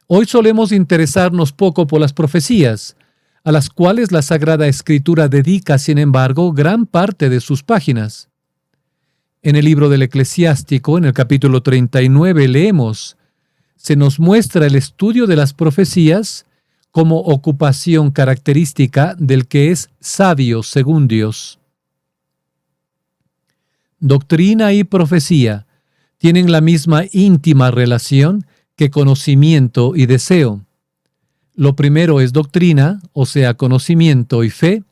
Hoy solemos interesarnos poco por las profecías, a las cuales la Sagrada Escritura dedica, sin embargo, gran parte de sus páginas. En el libro del Eclesiástico, en el capítulo 39, leemos: se nos muestra el estudio de las profecías como ocupación característica del que es sabio según Dios. Doctrina y profecía tienen la misma íntima relación que conocimiento y deseo. Lo primero es doctrina, o sea, conocimiento y fe.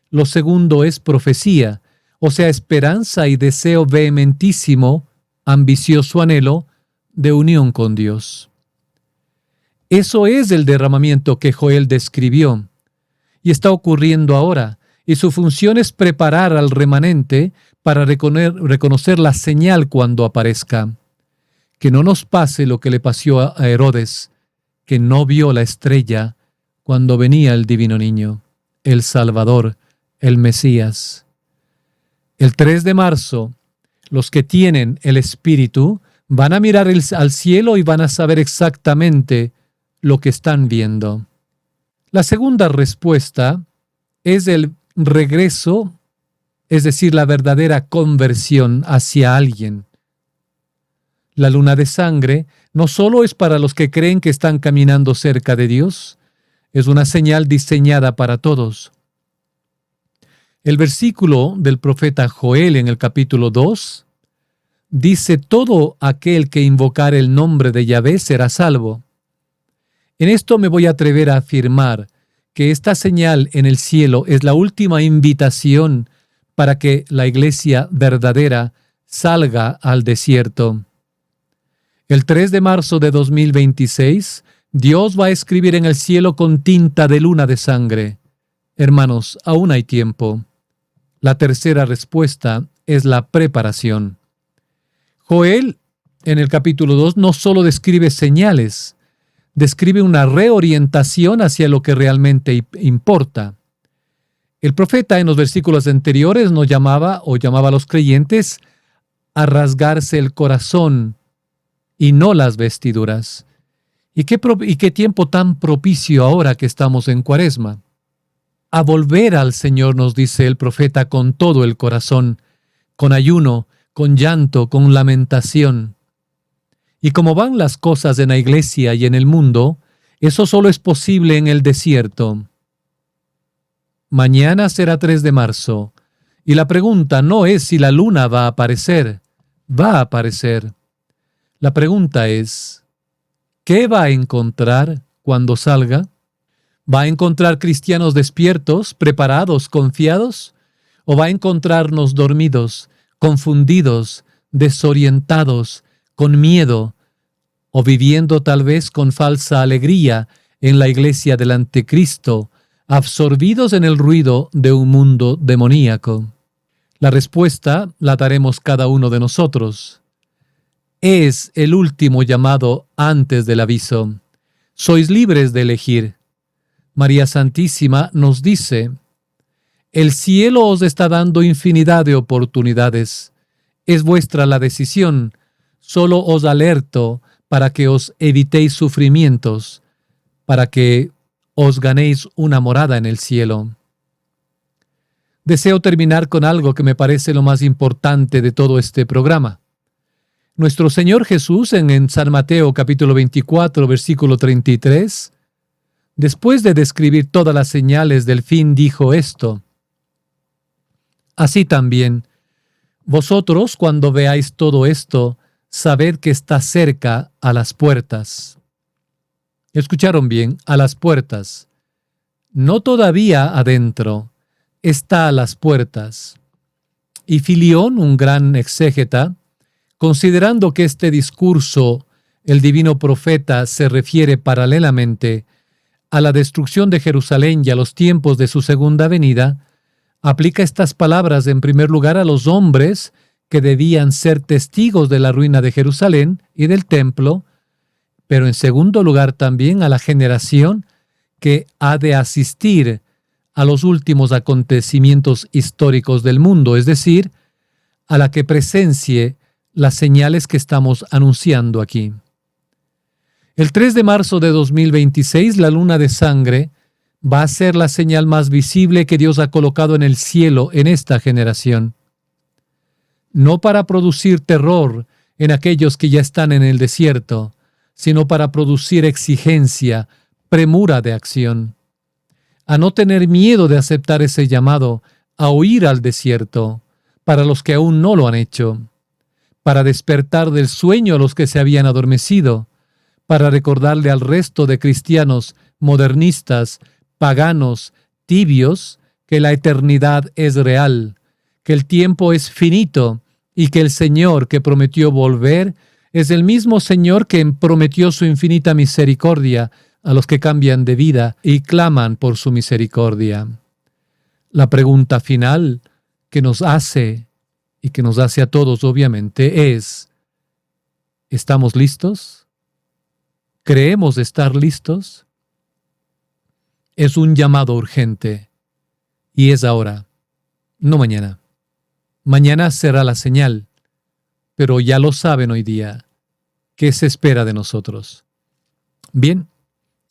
Lo segundo es profecía, o sea, esperanza y deseo vehementísimo, ambicioso anhelo de unión con Dios. Eso es el derramamiento que Joel describió, y está ocurriendo ahora, y su función es preparar al remanente para reconocer la señal cuando aparezca. Que no nos pase lo que le pasó a Herodes, que no vio la estrella cuando venía el divino niño, el Salvador, el Mesías. El 3 de marzo, los que tienen el Espíritu van a mirar al cielo y van a saber exactamente lo que están viendo. La segunda respuesta es el regreso, es decir, la verdadera conversión hacia alguien. La luna de sangre no solo es para los que creen que están caminando cerca de Dios, es una señal diseñada para todos. El versículo del profeta Joel en el capítulo 2 dice: todo aquel que invocare el nombre de Yahvé será salvo. En esto me voy a atrever a afirmar que esta señal en el cielo es la última invitación para que la iglesia verdadera salga al desierto. El 3 de marzo de 2026, Dios va a escribir en el cielo con tinta de luna de sangre. Hermanos, aún hay tiempo. La tercera respuesta es la preparación. Joel, en el capítulo 2, no solo describe señales, describe una reorientación hacia lo que realmente importa. El profeta en los versículos anteriores nos llamaba a los creyentes a rasgarse el corazón y no las vestiduras. ¿Y qué tiempo tan propicio ahora que estamos en Cuaresma? A volver al Señor, nos dice el profeta, con todo el corazón, con ayuno, con llanto, con lamentación. Y como van las cosas en la iglesia y en el mundo, eso solo es posible en el desierto. Mañana será 3 de marzo, y la pregunta no es si la luna va a aparecer. Va a aparecer. La pregunta es, ¿qué va a encontrar cuando salga? ¿Va a encontrar cristianos despiertos, preparados, confiados? ¿O va a encontrarnos dormidos, confundidos, desorientados, con miedo, o viviendo tal vez con falsa alegría en la iglesia del anticristo, absorbidos en el ruido de un mundo demoníaco? La respuesta la daremos cada uno de nosotros. Es el último llamado antes del aviso. Sois libres de elegir. María Santísima nos dice, el cielo os está dando infinidad de oportunidades. Es vuestra la decisión. Solo os alerto para que os evitéis sufrimientos, para que os ganéis una morada en el cielo. Deseo terminar con algo que me parece lo más importante de todo este programa. Nuestro Señor Jesús en San Mateo capítulo 24, versículo 33, después de describir todas las señales del fin, dijo esto: así también, vosotros cuando veáis todo esto, sabed que está cerca a las puertas. ¿Escucharon bien? A las puertas. No todavía adentro, está a las puertas. Y Filión, un gran exégeta, considerando que este discurso, el divino profeta, se refiere paralelamente a la destrucción de Jerusalén y a los tiempos de su segunda venida, aplica estas palabras en primer lugar a los hombres que debían ser testigos de la ruina de Jerusalén y del templo, pero en segundo lugar también a la generación que ha de asistir a los últimos acontecimientos históricos del mundo, es decir, a la que presencie las señales que estamos anunciando aquí. El 3 de marzo de 2026, la luna de sangre va a ser la señal más visible que Dios ha colocado en el cielo en esta generación. No para producir terror en aquellos que ya están en el desierto, sino para producir exigencia, premura de acción. A no tener miedo de aceptar ese llamado, a huir al desierto, para los que aún no lo han hecho, para despertar del sueño a los que se habían adormecido, para recordarle al resto de cristianos modernistas, paganos, tibios, que la eternidad es real, que el tiempo es finito y que el Señor que prometió volver es el mismo Señor que prometió su infinita misericordia a los que cambian de vida y claman por su misericordia. La pregunta final que nos hace, y que nos hace a todos obviamente, es: ¿estamos listos? ¿Creemos estar listos? Es un llamado urgente, y es ahora, no mañana. Mañana será la señal, pero ya lo saben hoy día. ¿Qué se espera de nosotros? Bien,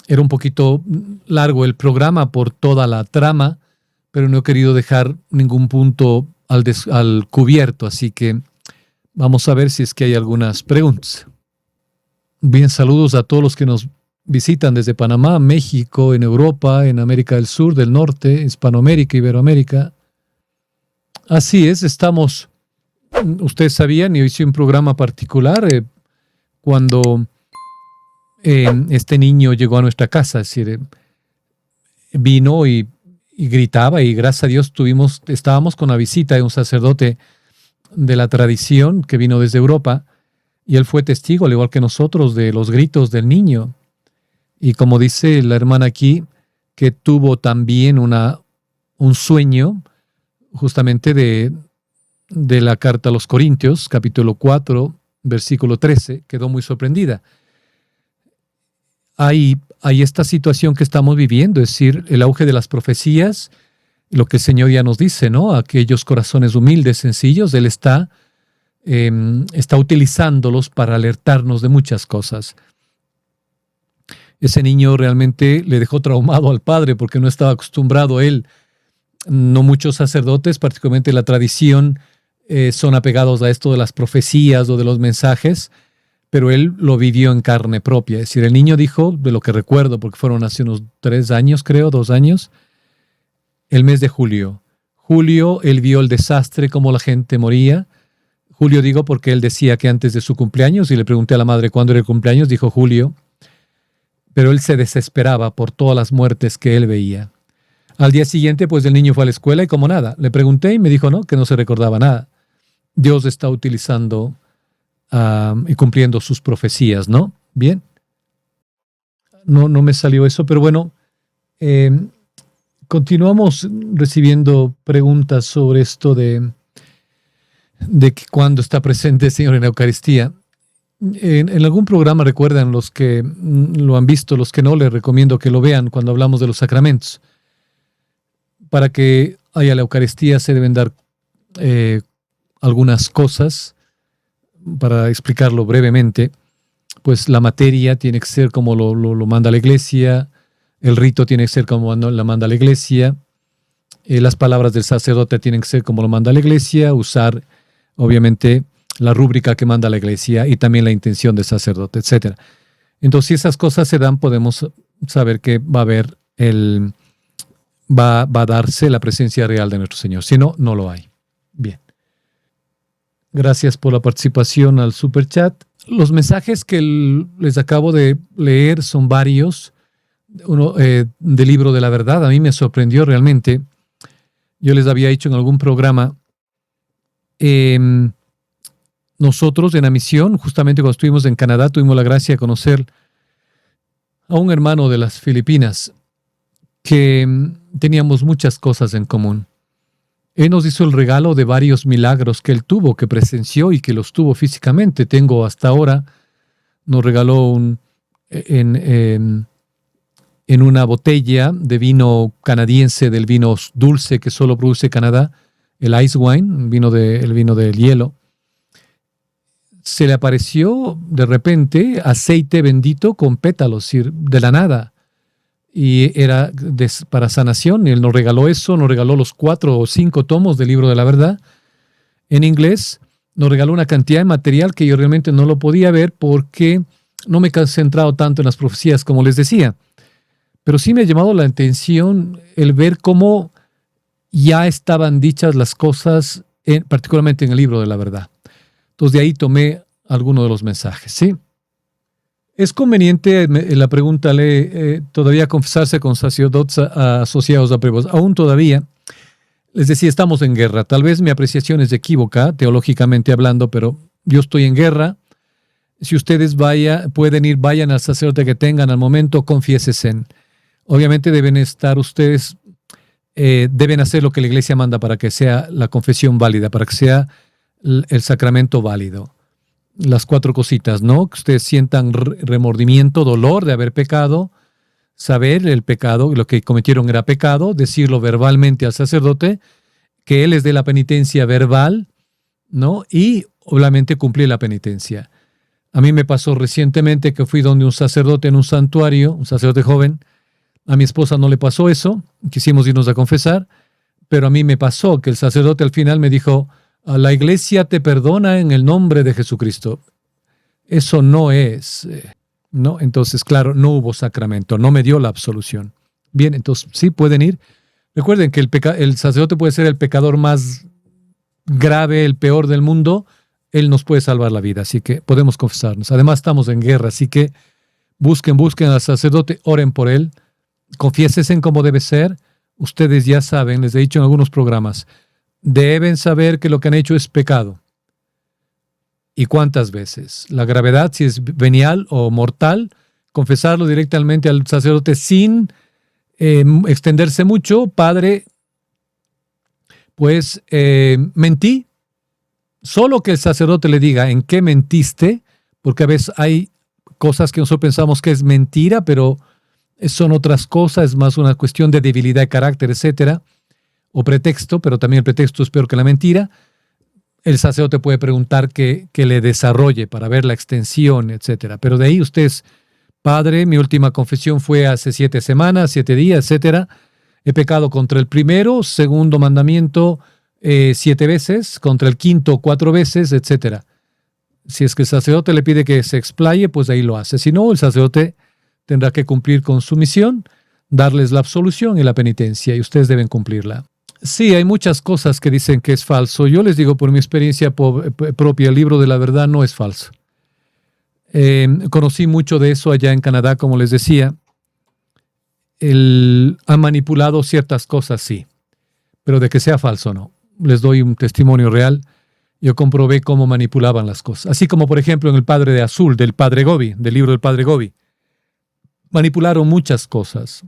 era un poquito largo el programa por toda la trama, pero no he querido dejar ningún punto al cubierto, así que vamos a ver si es que hay algunas preguntas. Bien, saludos a todos los que nos visitan desde Panamá, México, en Europa, en América del Sur, del Norte, Hispanoamérica, Iberoamérica. Así es, estamos, ustedes sabían, yo hice un programa particular cuando este niño llegó a nuestra casa, es decir, vino y gritaba, y gracias a Dios estábamos con la visita de un sacerdote de la tradición que vino desde Europa, y él fue testigo, al igual que nosotros, de los gritos del niño. Y como dice la hermana aquí, que tuvo también un sueño, justamente de la carta a los Corintios, capítulo 4, versículo 13, quedó muy sorprendida. Hay esta situación que estamos viviendo, es decir, el auge de las profecías, lo que el Señor ya nos dice, ¿no? Aquellos corazones humildes, sencillos, Él está está utilizándolos para alertarnos de muchas cosas. Ese niño realmente le dejó traumado al padre porque no estaba acostumbrado a él. No muchos sacerdotes, particularmente la tradición, son apegados a esto de las profecías o de los mensajes, pero él lo vivió en carne propia. Es decir, el niño dijo, de lo que recuerdo, porque fueron hace unos 3 años, creo, 2 años, el mes de julio. Julio, él vio el desastre, cómo la gente moría. Julio digo porque él decía que antes de su cumpleaños, y le pregunté a la madre cuándo era el cumpleaños, dijo julio, pero él se desesperaba por todas las muertes que él veía. Al día siguiente, pues el niño fue a la escuela y como nada. Le pregunté y me dijo no, que no se recordaba nada. Dios está utilizando y cumpliendo sus profecías, ¿no? Bien. No me salió eso, pero bueno, continuamos recibiendo preguntas sobre esto de que cuando está presente el Señor en la Eucaristía. En algún programa, recuerdan los que lo han visto, los que no, les recomiendo que lo vean cuando hablamos de los sacramentos. Para que haya la Eucaristía se deben dar algunas cosas. Para explicarlo brevemente, pues la materia tiene que ser como lo manda la Iglesia, el rito tiene que ser como la manda la Iglesia, las palabras del sacerdote tienen que ser como lo manda la Iglesia, usar obviamente la rúbrica que manda la Iglesia y también la intención del sacerdote, etc. Entonces, si esas cosas se dan, podemos saber que va a haber va a darse la presencia real de nuestro Señor. Si no, no lo hay. Bien. Gracias por la participación al Superchat. Los mensajes que les acabo de leer son varios. Uno del libro de la verdad. A mí me sorprendió realmente. Yo les había dicho en algún programa, nosotros en la misión, justamente cuando estuvimos en Canadá, tuvimos la gracia de conocer a un hermano de las Filipinas que teníamos muchas cosas en común. Él nos hizo el regalo de varios milagros que él tuvo, que presenció y que los tuvo físicamente. Tengo hasta ahora, nos regaló en una botella de vino canadiense, del vino dulce que solo produce Canadá, el ice wine, el vino del hielo. Se le apareció de repente aceite bendito con pétalos, de la nada. Y era para sanación. Él nos regaló eso, nos regaló los 4 o 5 tomos del libro de la verdad en inglés. Nos regaló una cantidad de material que yo realmente no lo podía ver porque no me he concentrado tanto en las profecías como les decía. Pero sí me ha llamado la atención el ver cómo ya estaban dichas las cosas, particularmente en el libro de la verdad. Entonces de ahí tomé algunos de los mensajes, ¿sí? ¿Es conveniente, la pregunta todavía confesarse con sacerdotes asociados a pruebas? Aún todavía, les decía, estamos en guerra. Tal vez mi apreciación es equívoca, teológicamente hablando, pero yo estoy en guerra. Si ustedes vayan al sacerdote que tengan al momento, confiésense. Obviamente deben estar ustedes, deben hacer lo que la Iglesia manda para que sea la confesión válida, para que sea el sacramento válido. Las 4 cositas, ¿no? Que ustedes sientan remordimiento, dolor de haber pecado, saber el pecado, lo que cometieron era pecado, decirlo verbalmente al sacerdote, que él les dé la penitencia verbal, ¿no? Y obviamente cumplir la penitencia. A mí me pasó recientemente que fui donde un sacerdote en un santuario, un sacerdote joven. A mi esposa no le pasó eso, quisimos irnos a confesar, pero a mí me pasó que el sacerdote al final me dijo: la Iglesia te perdona en el nombre de Jesucristo. Eso no es, ¿no? Entonces, claro, no hubo sacramento, no me dio la absolución. Bien, entonces sí pueden ir. Recuerden que el sacerdote puede ser el pecador más grave, el peor del mundo. Él nos puede salvar la vida, así que podemos confesarnos. Además, estamos en guerra, así que busquen al sacerdote, oren por él, confiésense como debe ser. Ustedes ya saben, les he dicho en algunos programas, deben saber que lo que han hecho es pecado. ¿Y cuántas veces? La gravedad, si es venial o mortal, confesarlo directamente al sacerdote sin extenderse mucho. Padre, pues mentí. Solo que el sacerdote le diga en qué mentiste, porque a veces hay cosas que nosotros pensamos que es mentira, pero son otras cosas, es más una cuestión de debilidad de carácter, etcétera. O pretexto, pero también el pretexto es peor que la mentira. el sacerdote puede preguntar que le desarrolle para ver la extensión, etcétera. Pero de ahí usted es, Padre, mi última confesión fue hace 7 semanas, 7 días, etcétera. He pecado contra el primero, segundo mandamiento 7 veces, contra el quinto 4 veces, etcétera. Si es que el sacerdote le pide que se explaye, pues ahí lo hace. Si no, el sacerdote tendrá que cumplir con su misión, darles la absolución y la penitencia, y ustedes deben cumplirla. Sí, hay muchas cosas que dicen que es falso. Yo les digo por mi experiencia propia, el libro de la verdad no es falso. Conocí mucho de eso allá en Canadá, como les decía. Ha manipulado ciertas cosas, sí, pero de que sea falso, no. Les doy un testimonio real. Yo comprobé cómo manipulaban las cosas. Así como, por ejemplo, en El Padre de Azul, del Padre Gobi, del libro del Padre Gobi. Manipularon muchas cosas.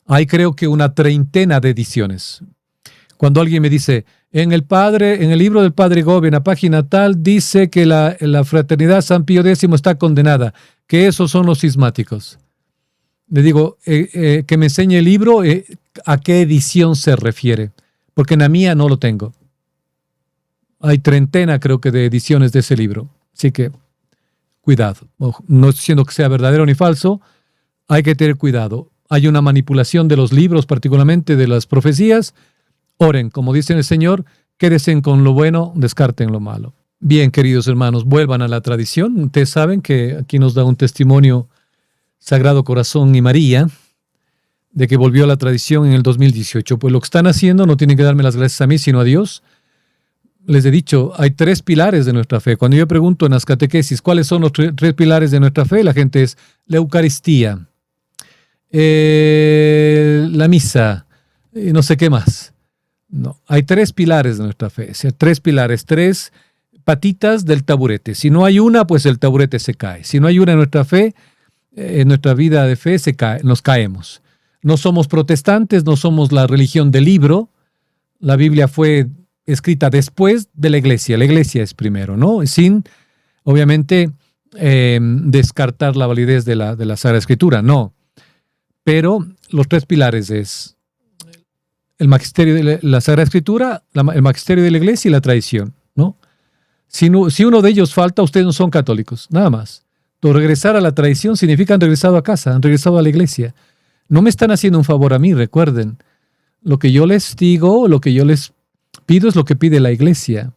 Hay creo que una treintena de ediciones. Cuando alguien me dice, en el libro del Padre Gobi, en la página tal, dice que la fraternidad San Pío X está condenada, que esos son los cismáticos. Le digo, que me enseñe el libro, a qué edición se refiere, porque en la mía no lo tengo. Hay treintena, creo que, de ediciones de ese libro. Así que, cuidado. No estoy diciendo que sea verdadero ni falso, hay que tener cuidado. Hay una manipulación de los libros, particularmente de las profecías. Oren, como dice el Señor, quédense con lo bueno, descarten lo malo. Bien, queridos hermanos, vuelvan a la tradición. Ustedes saben que aquí nos da un testimonio Sagrado Corazón y María, de que volvió a la tradición en el 2018. Pues lo que están haciendo no tienen que darme las gracias a mí, sino a Dios. Les he dicho, hay 3 pilares de nuestra fe. Cuando yo pregunto en las catequesis cuáles son los 3 pilares de nuestra fe, la gente es la Eucaristía, la misa, y no sé qué más. No, hay 3 pilares de nuestra fe. O sea, 3 pilares, 3 patitas del taburete. Si no hay una, pues el taburete se cae. Si no hay una en nuestra fe, en nuestra vida de fe nos caemos. No somos protestantes, no somos la religión del libro. La Biblia fue escrita después de la iglesia. La iglesia es primero, ¿no? Sin, obviamente, descartar la validez de la Sagrada Escritura, no. Pero los 3 pilares es el magisterio de la Sagrada Escritura, el magisterio de la iglesia y la tradición, ¿no? Si uno de ellos falta, ustedes no son católicos, nada más. Entonces, regresar a la tradición significa han regresado a casa, han regresado a la iglesia. No me están haciendo un favor a mí, recuerden. Lo que yo les digo, lo que yo les pido es lo que pide la iglesia.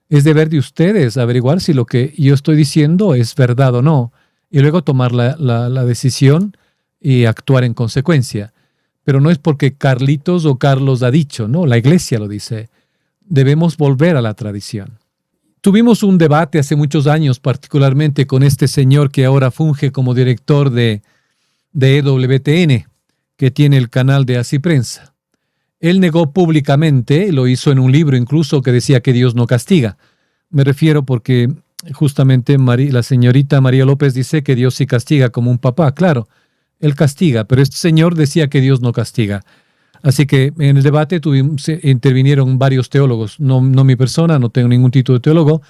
Es deber de ustedes averiguar si lo que yo estoy diciendo es verdad o no, y luego tomar la decisión y actuar en consecuencia. Pero no es porque Carlitos o Carlos ha dicho, no, la iglesia lo dice. Debemos volver a la tradición. Tuvimos un debate hace muchos años, particularmente con este señor que ahora funge como director de EWTN, que tiene el canal de Así Prensa. Él negó públicamente, lo hizo en un libro incluso, que decía que Dios no castiga. Me refiero porque justamente la señorita María López dice que Dios sí castiga como un papá. Claro, Él castiga, pero este señor decía que Dios no castiga. Así que en el debate intervinieron varios teólogos, no mi persona, no tengo ningún título de teólogo,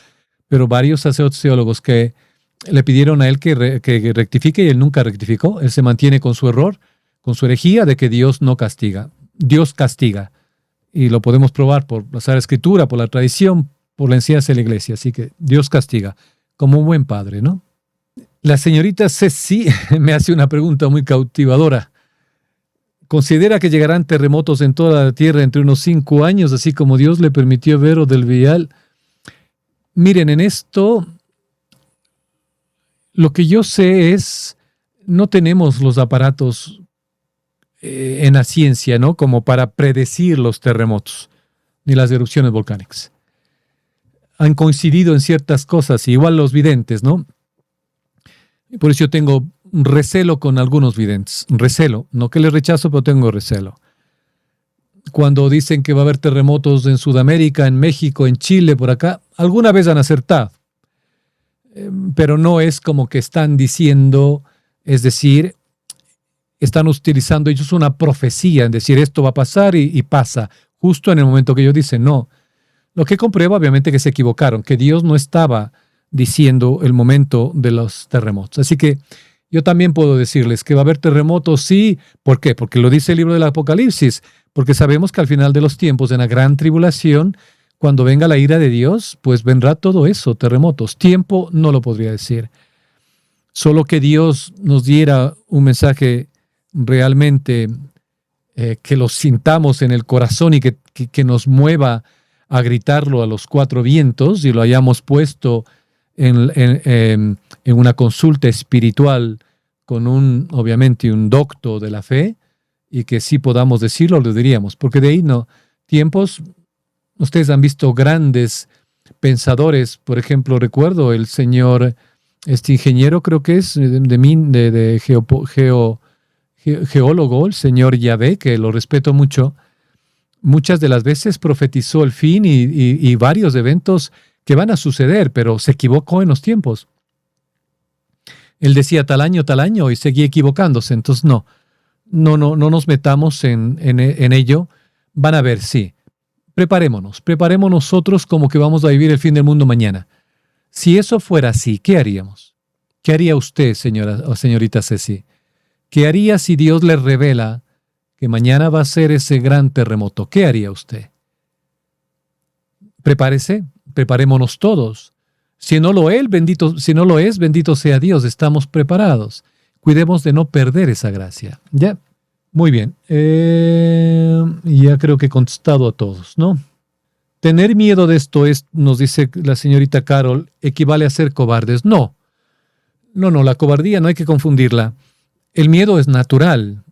pero varios sacerdotes teólogos que le pidieron a él que rectifique, y él nunca rectificó. Él se mantiene con su error, con su herejía de que Dios no castiga. Dios castiga. Y lo podemos probar por la Sagrada Escritura, por la tradición, por la enseñanza de la iglesia. Así que Dios castiga, como un buen padre, ¿no? La señorita Ceci me hace una pregunta muy cautivadora. ¿Considera que llegarán terremotos en toda la tierra entre unos 5 años, así como Dios le permitió ver o del Vial? Miren, en esto, lo que yo sé es, no tenemos los aparatos en la ciencia, ¿no? Como para predecir los terremotos, ni las erupciones volcánicas. Han coincidido en ciertas cosas, igual los videntes, ¿no? Y por eso yo tengo recelo con algunos videntes. Recelo, no que les rechazo, pero tengo recelo. Cuando dicen que va a haber terremotos en Sudamérica, en México, en Chile, por acá, alguna vez han acertado. Pero no es como que están diciendo, es decir, están utilizando ellos una profecía, en decir esto va a pasar y pasa, justo en el momento que ellos dicen no. Lo que comprueba obviamente que se equivocaron, que Dios no estaba diciendo el momento de los terremotos. Así que yo también puedo decirles que va a haber terremotos, sí. ¿Por qué? Porque lo dice el libro del Apocalipsis, porque sabemos que al final de los tiempos, en la gran tribulación, cuando venga la ira de Dios, pues vendrá todo eso, terremotos. Tiempo no lo podría decir. Solo que Dios nos diera un mensaje realmente que lo sintamos en el corazón y que nos mueva a gritarlo a los cuatro vientos y lo hayamos puesto en una consulta espiritual con obviamente, un docto de la fe y que sí podamos decirlo, lo diríamos, porque de ahí no. Tiempos, ustedes han visto grandes pensadores, por ejemplo, recuerdo el señor, este ingeniero creo que es de geólogo, el señor Yahvé, que lo respeto mucho, muchas de las veces profetizó el fin y varios eventos que van a suceder, pero se equivocó en los tiempos. Él decía tal año y seguía equivocándose. Entonces no nos metamos en ello. Van a ver, sí. Preparemos nosotros como que vamos a vivir el fin del mundo mañana. Si eso fuera así, ¿qué haríamos? ¿Qué haría usted, señora o señorita Ceci? ¿Qué haría si Dios le revela que mañana va a ser ese gran terremoto? ¿Qué haría usted? Prepárese, preparémonos todos. Si no lo es, bendito sea Dios, estamos preparados. Cuidemos de no perder esa gracia. Ya, muy bien. Ya creo que he contestado a todos, ¿no? Tener miedo de esto es, nos dice la señorita Carol, equivale a ser cobardes. No, la cobardía no hay que confundirla. El miedo es natural.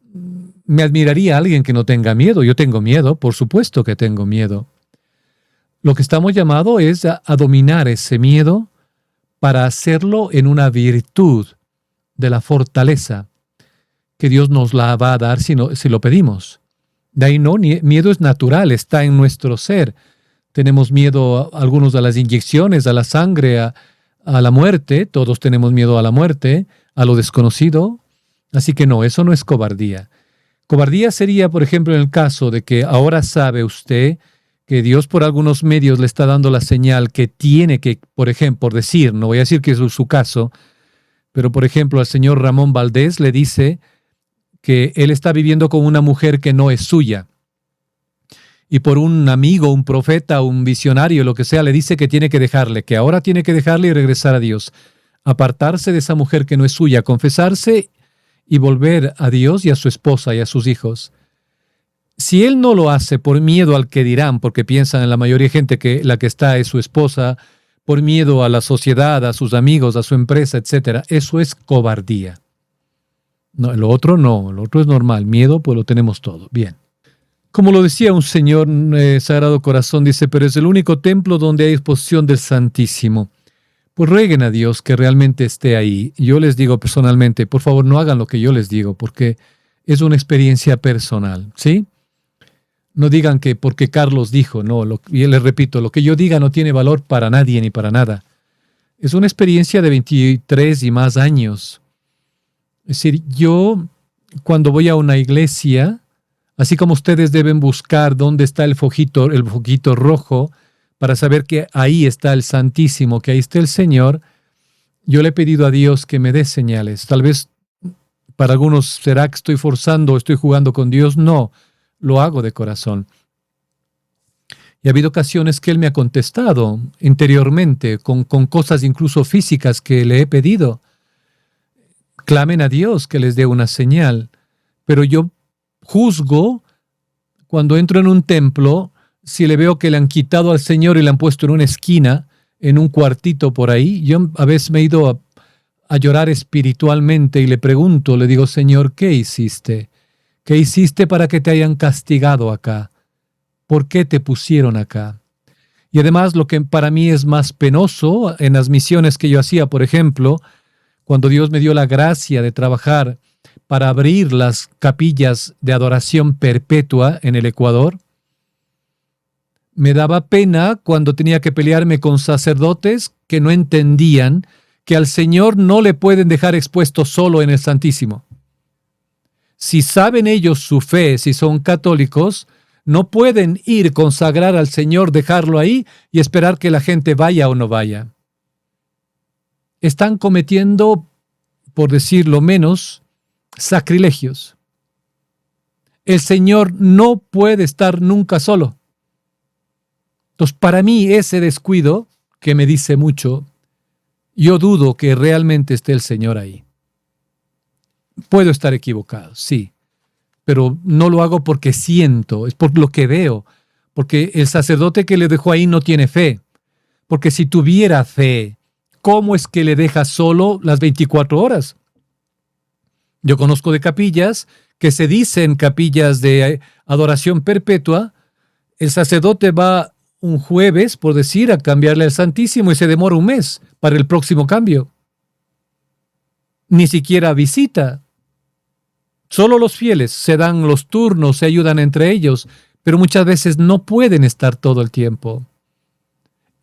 Me admiraría alguien que no tenga miedo. Yo tengo miedo, por supuesto que tengo miedo. Lo que estamos llamados es a dominar ese miedo para hacerlo en una virtud de la fortaleza que Dios nos la va a dar si lo pedimos. De ahí miedo es natural, está en nuestro ser. Tenemos miedo algunos a las inyecciones, a la sangre, a la muerte. Todos tenemos miedo a la muerte, a lo desconocido. Así que no, eso no es cobardía. Cobardía sería, por ejemplo, en el caso de que ahora sabe usted que Dios por algunos medios le está dando la señal que tiene que, por ejemplo, por decir, no voy a decir que es su caso, pero por ejemplo al señor Ramón Valdés le dice que él está viviendo con una mujer que no es suya. Y por un amigo, un profeta, un visionario, lo que sea, le dice que tiene que dejarle, que ahora tiene que dejarle y regresar a Dios. Apartarse de esa mujer que no es suya, confesarse y volver a Dios y a su esposa y a sus hijos. Si él no lo hace por miedo al que dirán, porque piensan en la mayoría de gente que la que está es su esposa, por miedo a la sociedad, a sus amigos, a su empresa, etc., eso es cobardía. No, lo otro es normal. Miedo, pues lo tenemos todo. Bien. Como lo decía un señor, Sagrado Corazón, dice, pero es el único templo donde hay exposición del Santísimo. Pues rueguen a Dios que realmente esté ahí. Yo les digo personalmente, por favor, no hagan lo que yo les digo, porque es una experiencia personal, ¿sí? No digan que porque Carlos dijo, no, y les repito, lo que yo diga no tiene valor para nadie ni para nada. Es una experiencia de 23 y más años. Es decir, yo cuando voy a una iglesia, así como ustedes deben buscar dónde está el foquito rojo para saber que ahí está el Santísimo, que ahí está el Señor, yo le he pedido a Dios que me dé señales. Tal vez para algunos será que estoy forzando o estoy jugando con Dios. No, lo hago de corazón. Y ha habido ocasiones que Él me ha contestado interiormente con cosas incluso físicas que le he pedido. Clamen a Dios que les dé una señal. Pero yo juzgo cuando entro en un templo, si le veo que le han quitado al Señor y le han puesto en una esquina, en un cuartito por ahí. Yo a veces me he ido a llorar espiritualmente y le pregunto, le digo, Señor, ¿qué hiciste? ¿Qué hiciste para que te hayan castigado acá? ¿Por qué te pusieron acá? Y además lo que para mí es más penoso en las misiones que yo hacía, por ejemplo, cuando Dios me dio la gracia de trabajar para abrir las capillas de adoración perpetua en el Ecuador, me daba pena cuando tenía que pelearme con sacerdotes que no entendían que al Señor no le pueden dejar expuesto solo en el Santísimo. Si saben ellos su fe, si son católicos, no pueden ir consagrar al Señor, dejarlo ahí y esperar que la gente vaya o no vaya. Están cometiendo, por decirlo menos, sacrilegios. El Señor no puede estar nunca solo. Entonces, para mí, ese descuido, que me dice mucho, yo dudo que realmente esté el Señor ahí. Puedo estar equivocado, sí, pero no lo hago porque siento, es por lo que veo, porque el sacerdote que le dejó ahí no tiene fe, porque si tuviera fe, ¿cómo es que le deja solo las 24 horas? Yo conozco de capillas que se dicen capillas de adoración perpetua. El sacerdote va un jueves, por decir, a cambiarle al Santísimo y se demora un mes para el próximo cambio. Ni siquiera visita. Solo los fieles se dan los turnos, se ayudan entre ellos, pero muchas veces no pueden estar todo el tiempo.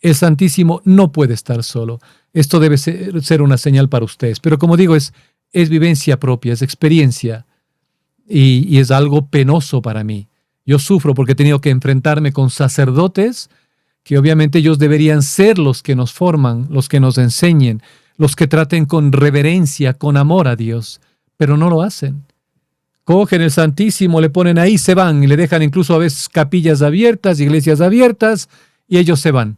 El Santísimo no puede estar solo. Esto debe ser una señal para ustedes. Pero como digo, es vivencia propia, es experiencia. Y es algo penoso para mí. Yo sufro porque he tenido que enfrentarme con sacerdotes que obviamente ellos deberían ser los que nos forman, los que nos enseñen, los que traten con reverencia, con amor a Dios, pero no lo hacen. Cogen el Santísimo, le ponen ahí, se van y le dejan incluso a veces capillas abiertas, iglesias abiertas, y ellos se van.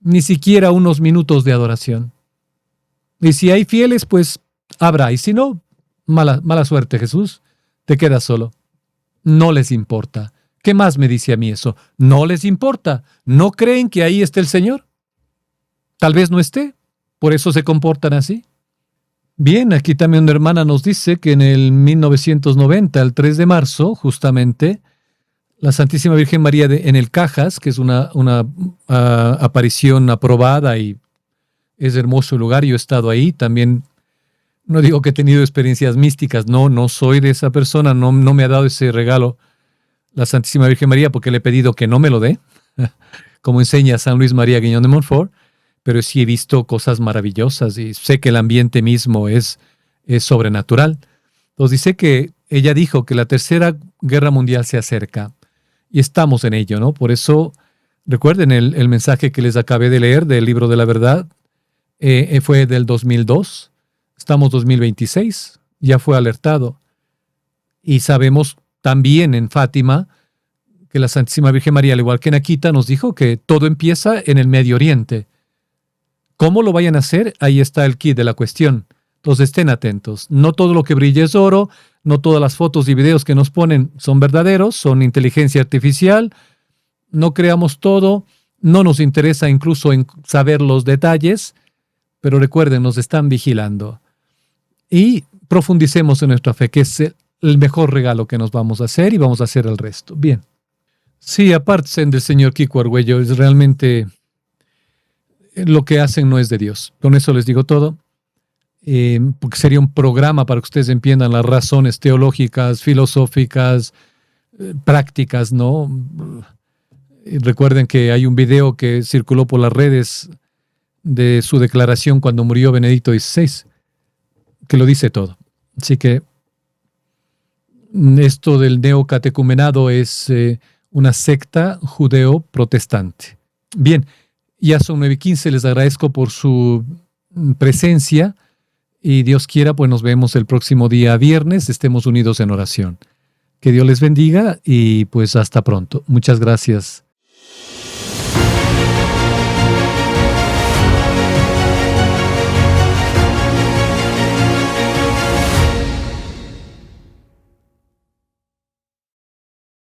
Ni siquiera unos minutos de adoración. Y si hay fieles, pues habrá, y si no, mala suerte, Jesús, te quedas solo. No les importa. ¿Qué más me dice a mí eso? No les importa. ¿No creen que ahí esté el Señor? Tal vez no esté. Por eso se comportan así. Bien, aquí también una hermana nos dice que en el 1990, el 3 de marzo, justamente, la Santísima Virgen María en el Cajas, que es una aparición aprobada y es hermoso el lugar, yo he estado ahí, también no digo que he tenido experiencias místicas, no soy de esa persona, no me ha dado ese regalo la Santísima Virgen María porque le he pedido que no me lo dé, como enseña San Luis María Guiñón de Montfort, pero sí he visto cosas maravillosas y sé que el ambiente mismo es sobrenatural. Entonces dice que ella dijo que la Tercera Guerra Mundial se acerca y estamos en ello, ¿no? Por eso, recuerden el mensaje que les acabé de leer del Libro de la Verdad, fue del 2002, estamos 2026, ya fue alertado. Y sabemos también en Fátima que la Santísima Virgen María, al igual que en Akita, nos dijo que todo empieza en el Medio Oriente. ¿Cómo lo vayan a hacer? Ahí está el kit de la cuestión. Entonces estén atentos. No todo lo que brilla es oro, no todas las fotos y videos que nos ponen son verdaderos, son inteligencia artificial. No creamos todo, no nos interesa incluso en saber los detalles, pero recuerden, nos están vigilando. Y profundicemos en nuestra fe, que es el mejor regalo que nos vamos a hacer y vamos a hacer el resto. Bien. Sí, aparte del señor Kiko Argüello, es realmente lo que hacen no es de Dios. Con eso les digo todo. Porque sería un programa para que ustedes entiendan las razones teológicas, filosóficas, prácticas, ¿no? Y recuerden que hay un video que circuló por las redes de su declaración cuando murió Benedicto XVI, que lo dice todo. Así que esto del neocatecumenado es una secta judeo-protestante. Bien, ya son 9:15, les agradezco por su presencia y Dios quiera, pues nos vemos el próximo día viernes, estemos unidos en oración. Que Dios les bendiga y pues hasta pronto. Muchas gracias.